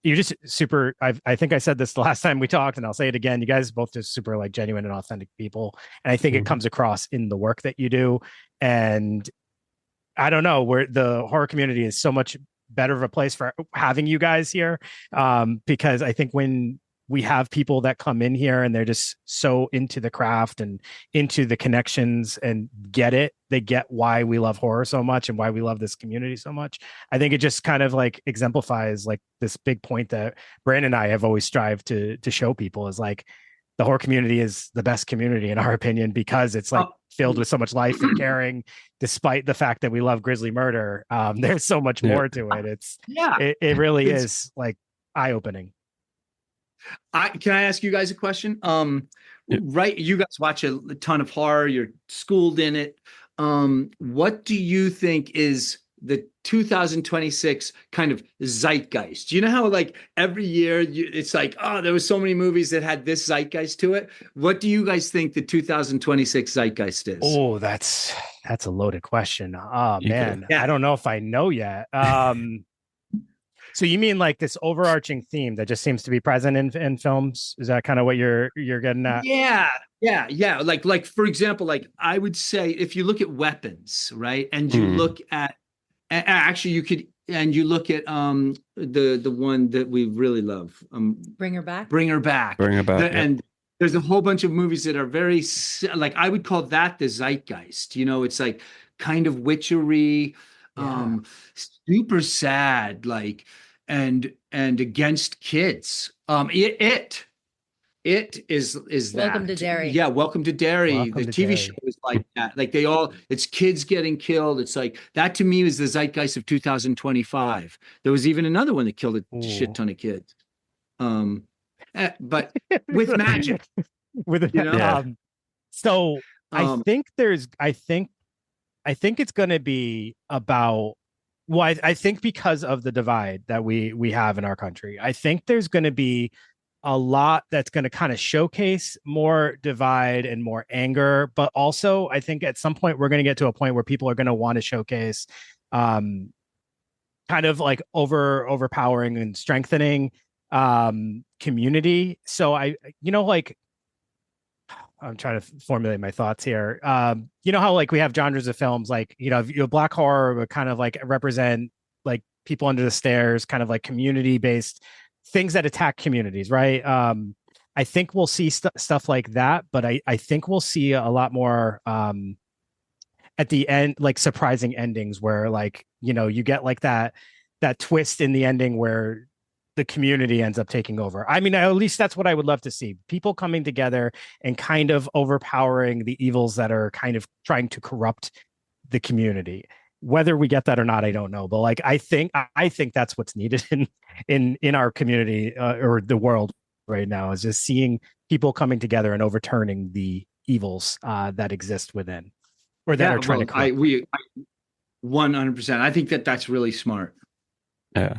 you're just super, I think I said this the last time we talked and I'll say it again. You guys both just super like genuine and authentic people. And I think it comes across in the work that you do. And I don't know, where the horror community is so much better of a place for having you guys here. Because I think when we have people that come in here and they're just so into the craft and into the connections and get it. They get why we love horror so much and why we love this community so much. I think it just kind of like exemplifies like this big point that Brandon and I have always strived to show people is like the horror community is the best community in our opinion, because it's like filled with so much life and caring, despite the fact that we love grisly murder. There's so much more to it. It really is like eye-opening. Can I ask you guys a question? Right, you guys watch a ton of horror. You're schooled in it. What do you think is the 2026 kind of zeitgeist? You know how like every year it's like, oh, there was so many movies that had this zeitgeist to it. What do you guys think the 2026 zeitgeist is? Oh, that's a loaded question. Oh man, I don't know if I know yet. So you mean like this overarching theme that just seems to be present in films? Is that kind of what you're getting at? Yeah. Like for example, like I would say if you look at weapons, right, and you look at actually you could and you look at the one that we really love, Bring Her Back. And there's a whole bunch of movies that are very like I would call that the zeitgeist. You know, it's like kind of witchery. Super sad, like and against kids. It is that Welcome to Derry. Yeah, Welcome to Derry. Welcome the to TV Derry. show is like that. Like it's kids getting killed. It's like that to me is the zeitgeist of 2025. There was even another one that killed a shit ton of kids. But with magic. So I think it's going to be about, well, I think because of the divide that we have in our country, I think there's going to be a lot that's going to kind of showcase more divide and more anger. But also, I think at some point we're going to get to a point where people are going to want to showcase kind of like overpowering and strengthening community. So I'm trying to formulate my thoughts here. You know how like we have genres of films, like, you know, black horror would kind of like represent like people under the stairs, kind of like community based things that attack communities, right? I think we'll see stuff like that, but I think we'll see a lot more at the end, like surprising endings where like, you know, you get like that twist in the ending where the community ends up taking over. I mean, at least that's what I would love to see. People coming together and kind of overpowering the evils that are kind of trying to corrupt the community. Whether we get that or not, I don't know. But like, I think that's what's needed in our community or the world right now, is just seeing people coming together and overturning the evils that exist within, or that are trying to corrupt. 100%. I think that's really smart. Yeah.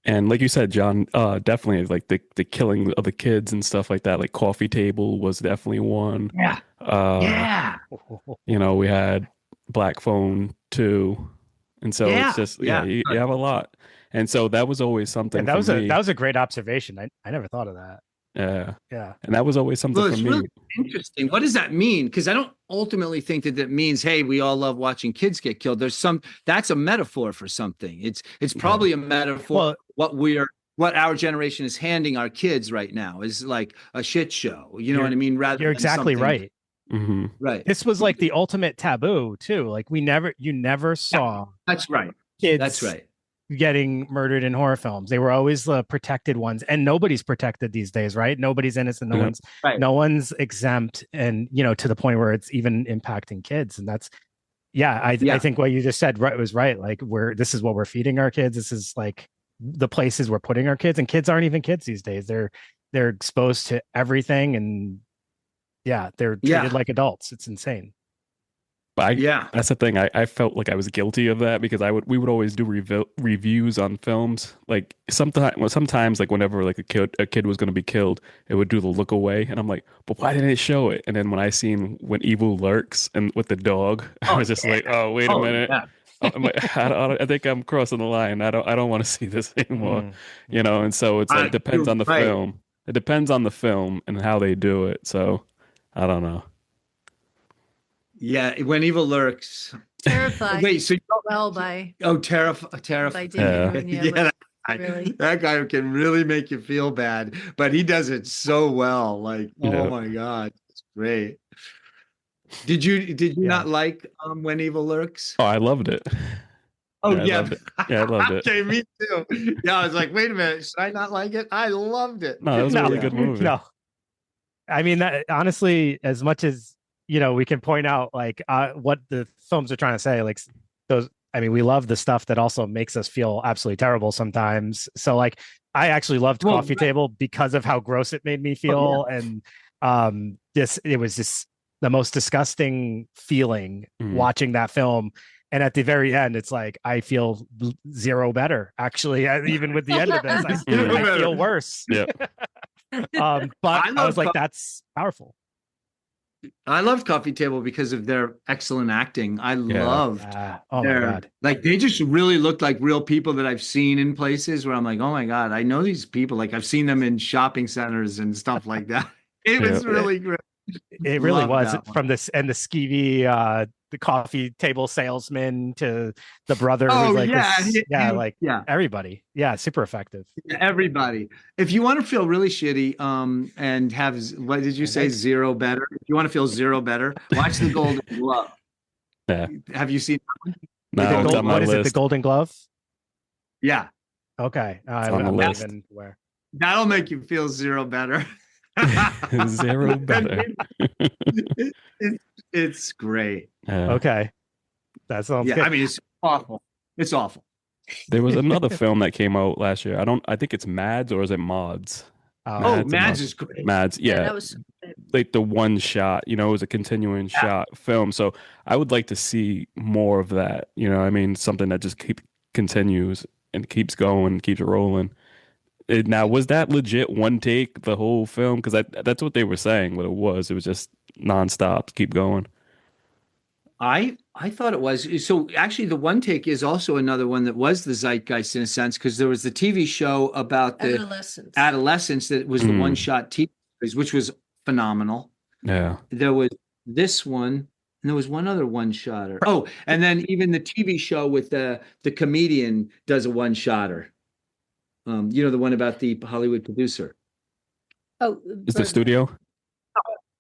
And like you said, John, definitely like the killing of the kids and stuff like that. Like Coffee Table was definitely one. Yeah. You know, we had Black Phone too, and so it's just you have a lot. And so that was always something. And that was a great observation. I never thought of that. Yeah. And that was always something for me. Really interesting. What does that mean? Because I don't ultimately think that means, hey, we all love watching kids get killed. That's a metaphor for something. It's probably a metaphor. What our generation is handing our kids right now is like a shit show. You know what I mean? You're exactly right. Mm-hmm. Right. This was like the ultimate taboo too. Like you never saw. That's right. Kids. That's right. Getting murdered in horror films. They were always the protected ones, and nobody's protected these days, right? Nobody's innocent. No one's exempt, and you know, to the point where it's even impacting kids. And that's, I think what you just said was right. Like this is what we're feeding our kids. This is like the places we're putting our kids, and kids aren't even kids these days. They're exposed to everything, and they're treated like adults. It's insane. But that's the thing. I felt like I was guilty of that because we would always do reviews on films. Like sometimes like whenever like a kid was going to be killed, it would do the look away, and I'm like, but why didn't it show it? And then when I seen When Evil Lurks and with the dog, I was just like, oh wait a minute. Yeah. I'm like, I think I'm crossing the line. I don't want to see this anymore. You know, and so it's like depends on the film. It depends on the film and how they do it. So I don't know. Yeah, When Evil Lurks. Terrified. Wait, so by terrified. by David Moon, Really? That guy can really make you feel bad, but he does it so well. Like, oh Yeah. my God, it's great. Did you Yeah. not like When Evil Lurks? Oh, I loved it. Oh Yeah, I yeah. loved it. Yeah, I loved it. Okay, me too. Yeah, I was like, wait a minute, should I not like it? I loved it. No, it was a No, really good movie. No, I mean that honestly, as much as we can point out like what the films are trying to say, like those. I mean, we love the stuff that also makes us feel absolutely terrible sometimes. So, like, I actually loved Well, Coffee Table because of how gross it made me feel, and it was just the most disgusting feeling watching that film. And at the very end, it's like I feel zero better. Actually, even with the end of this, I feel worse. Yeah. But I was like, that's powerful. I loved Coffee Table because of their excellent acting. I loved Oh my their, God. like they just really looked like real people that I've seen in places where I'm like, oh my God, I know these people. Like I've seen them in shopping centers and stuff like that. It was really great. It really Loved was that one. from this and the skeevy the coffee table salesman to the brother Oh, who's like yeah, this, yeah. everybody. Yeah, super effective. Everybody. If you want to feel really shitty, and have, what did you say, zero better? If you want to feel zero better, watch The Golden Glove. Yeah. Have you seen that one? No, it's on my What is it? The list. Golden Glove? Yeah. Okay. on the I'm list. not even aware. That'll make you feel zero better. Zero better. It's great. Okay. That sounds Yeah, good. I mean, it's awful. It's awful. There was another film that came out last year. I think it's Mads or is it Mods? Oh, Mads Mads is great. Mads, yeah. That was Like the one shot, it was a continuing shot film. So I would like to see more of that. I mean, something that just continues and keeps going, keeps rolling. Now, was that legit one take the whole film? Because that's what they were saying. What it was just nonstop, keep going. I thought it was. So actually, the one take is also another one that was the zeitgeist in a sense, because there was the TV show about the adolescence that was the one shot TV series, which was phenomenal. Yeah. There was this one, and there was one other one shotter. Oh, and then even the TV show with the comedian does a one shotter. The one about the Hollywood producer. Oh, Is the studio?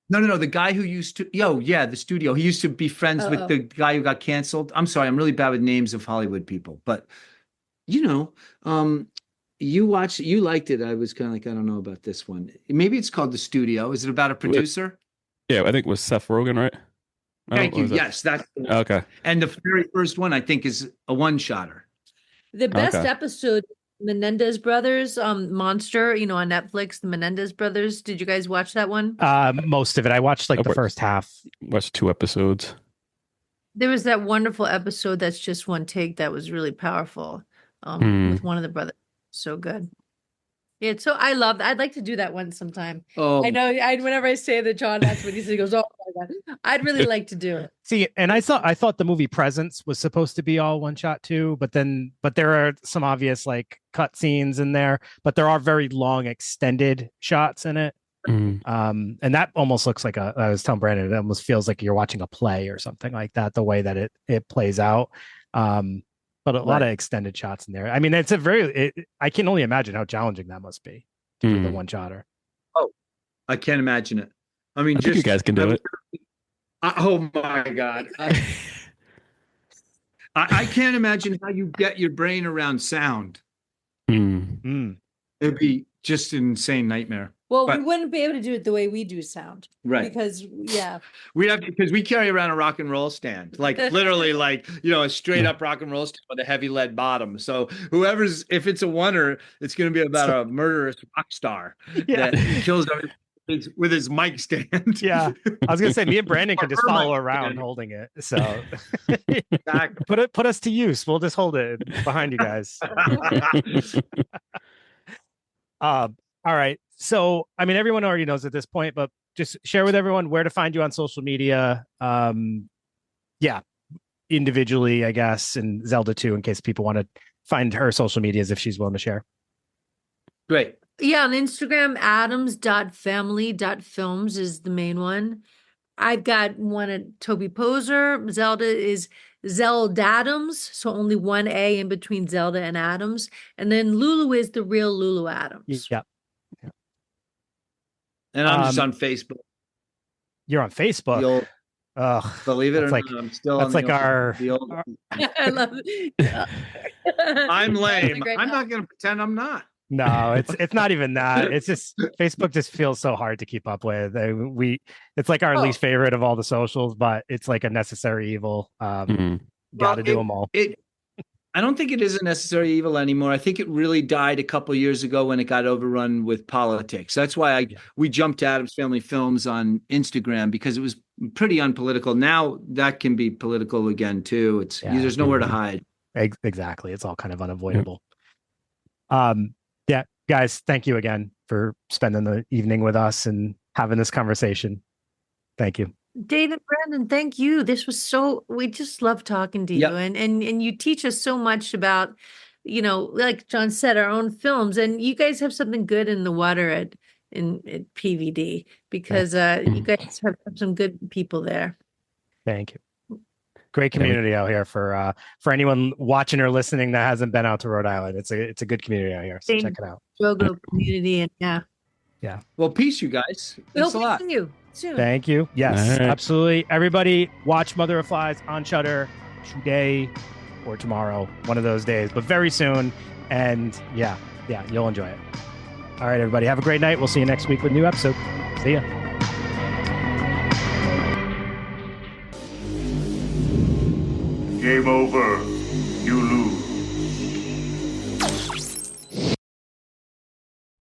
No. The guy who used to, the studio. He used to be friends with the guy who got canceled. I'm sorry, I'm really bad with names of Hollywood people, but you liked it. I was kind of like, I don't know about this one. Maybe it's called The Studio. Is it about a producer? Yeah, I think it was Seth Rogen, right? Thank you. Yes, that's okay. And the very first one, I think, is a one shotter. The best episode, Menendez Brothers, Monster, on Netflix, the Menendez Brothers. Did you guys watch that one? Most of it. I watched the first half. Watched 2 episodes. There was that wonderful episode that's just one take that was really powerful with one of the brothers. So good. Yeah, so I'd like to do that one sometime. Oh, I know. Whenever I say that, John, that's what he says. He goes, "Oh my God, I'd really like to do it." See, and I thought the movie Presence was supposed to be all one shot too, but there are some obvious like cut scenes in there, but there are very long extended shots in it. And that almost looks like I was telling Brandon, it almost feels like you're watching a play or something like that, the way that it plays out. But a lot of extended shots in there. I mean, it's I can only imagine how challenging that must be to do the one shotter. Oh, I can't imagine it. I mean, I think you guys can do it. Oh my God. I can't imagine how you get your brain around sound. It'd be just an insane nightmare. Well, we wouldn't be able to do it the way we do sound. Right. Because, because we carry around a rock and roll stand, like literally like, a straight up rock and roll stand with a heavy lead bottom. So if it's a oneer, it's going to be about a murderous rock star that kills with his mic stand. Yeah. I was going to say, me and Brandon can just follow around holding it. So put us to use. We'll just hold it behind you guys. All right. So, I mean, everyone already knows at this point, but just share with everyone where to find you on social media. Individually, I guess, and Zelda too, in case people want to find her social medias if she's willing to share. Great. Yeah, on Instagram, adams.family.films is the main one. I've got one at Toby Poser. Zelda is Zelda Adams, so only one A in between Zelda and Adams. And then Lulu is the real Lulu Adams. Yeah. And I'm just Um, on Facebook. You're on Facebook. The old, Ugh, believe it or that's like not, I'm still that's on like the old, our the old. I love it. I'm lame. That's a great I'm help. not going to pretend I'm not. no, it's not even that. It's just Facebook just feels so hard to keep up with. It's like our Oh. least favorite of all the socials, but it's like a necessary evil. Mhm. Got to do them all. I don't think it is a necessary evil anymore. I think it really died a couple years ago when it got overrun with politics. That's why we jumped to Adams Family Films on Instagram, because it was pretty unpolitical. Now that can be political again too. There's nowhere to hide. Exactly. It's all kind of unavoidable. Yeah, guys, thank you again for spending the evening with us and having this conversation. Thank you. David, Brandon, thank you. We just love talking to you. Yep. And you teach us so much about, like John said, our own films. And you guys have something good in the water at PVD, because you guys have some good people there. Thank you. Great community out here for anyone watching or listening that hasn't been out to Rhode Island. It's a good community out here. So check it out. Drogo community, and yeah. Well, peace, you guys. We Thanks hope a lot. to see you soon. Thank you. Yes, All right. absolutely. Everybody watch Mother of Flies on Shudder today or tomorrow, one of those days, but very soon. And yeah, you'll enjoy it. All right, everybody. Have a great night. We'll see you next week with a new episode. See ya. Game over.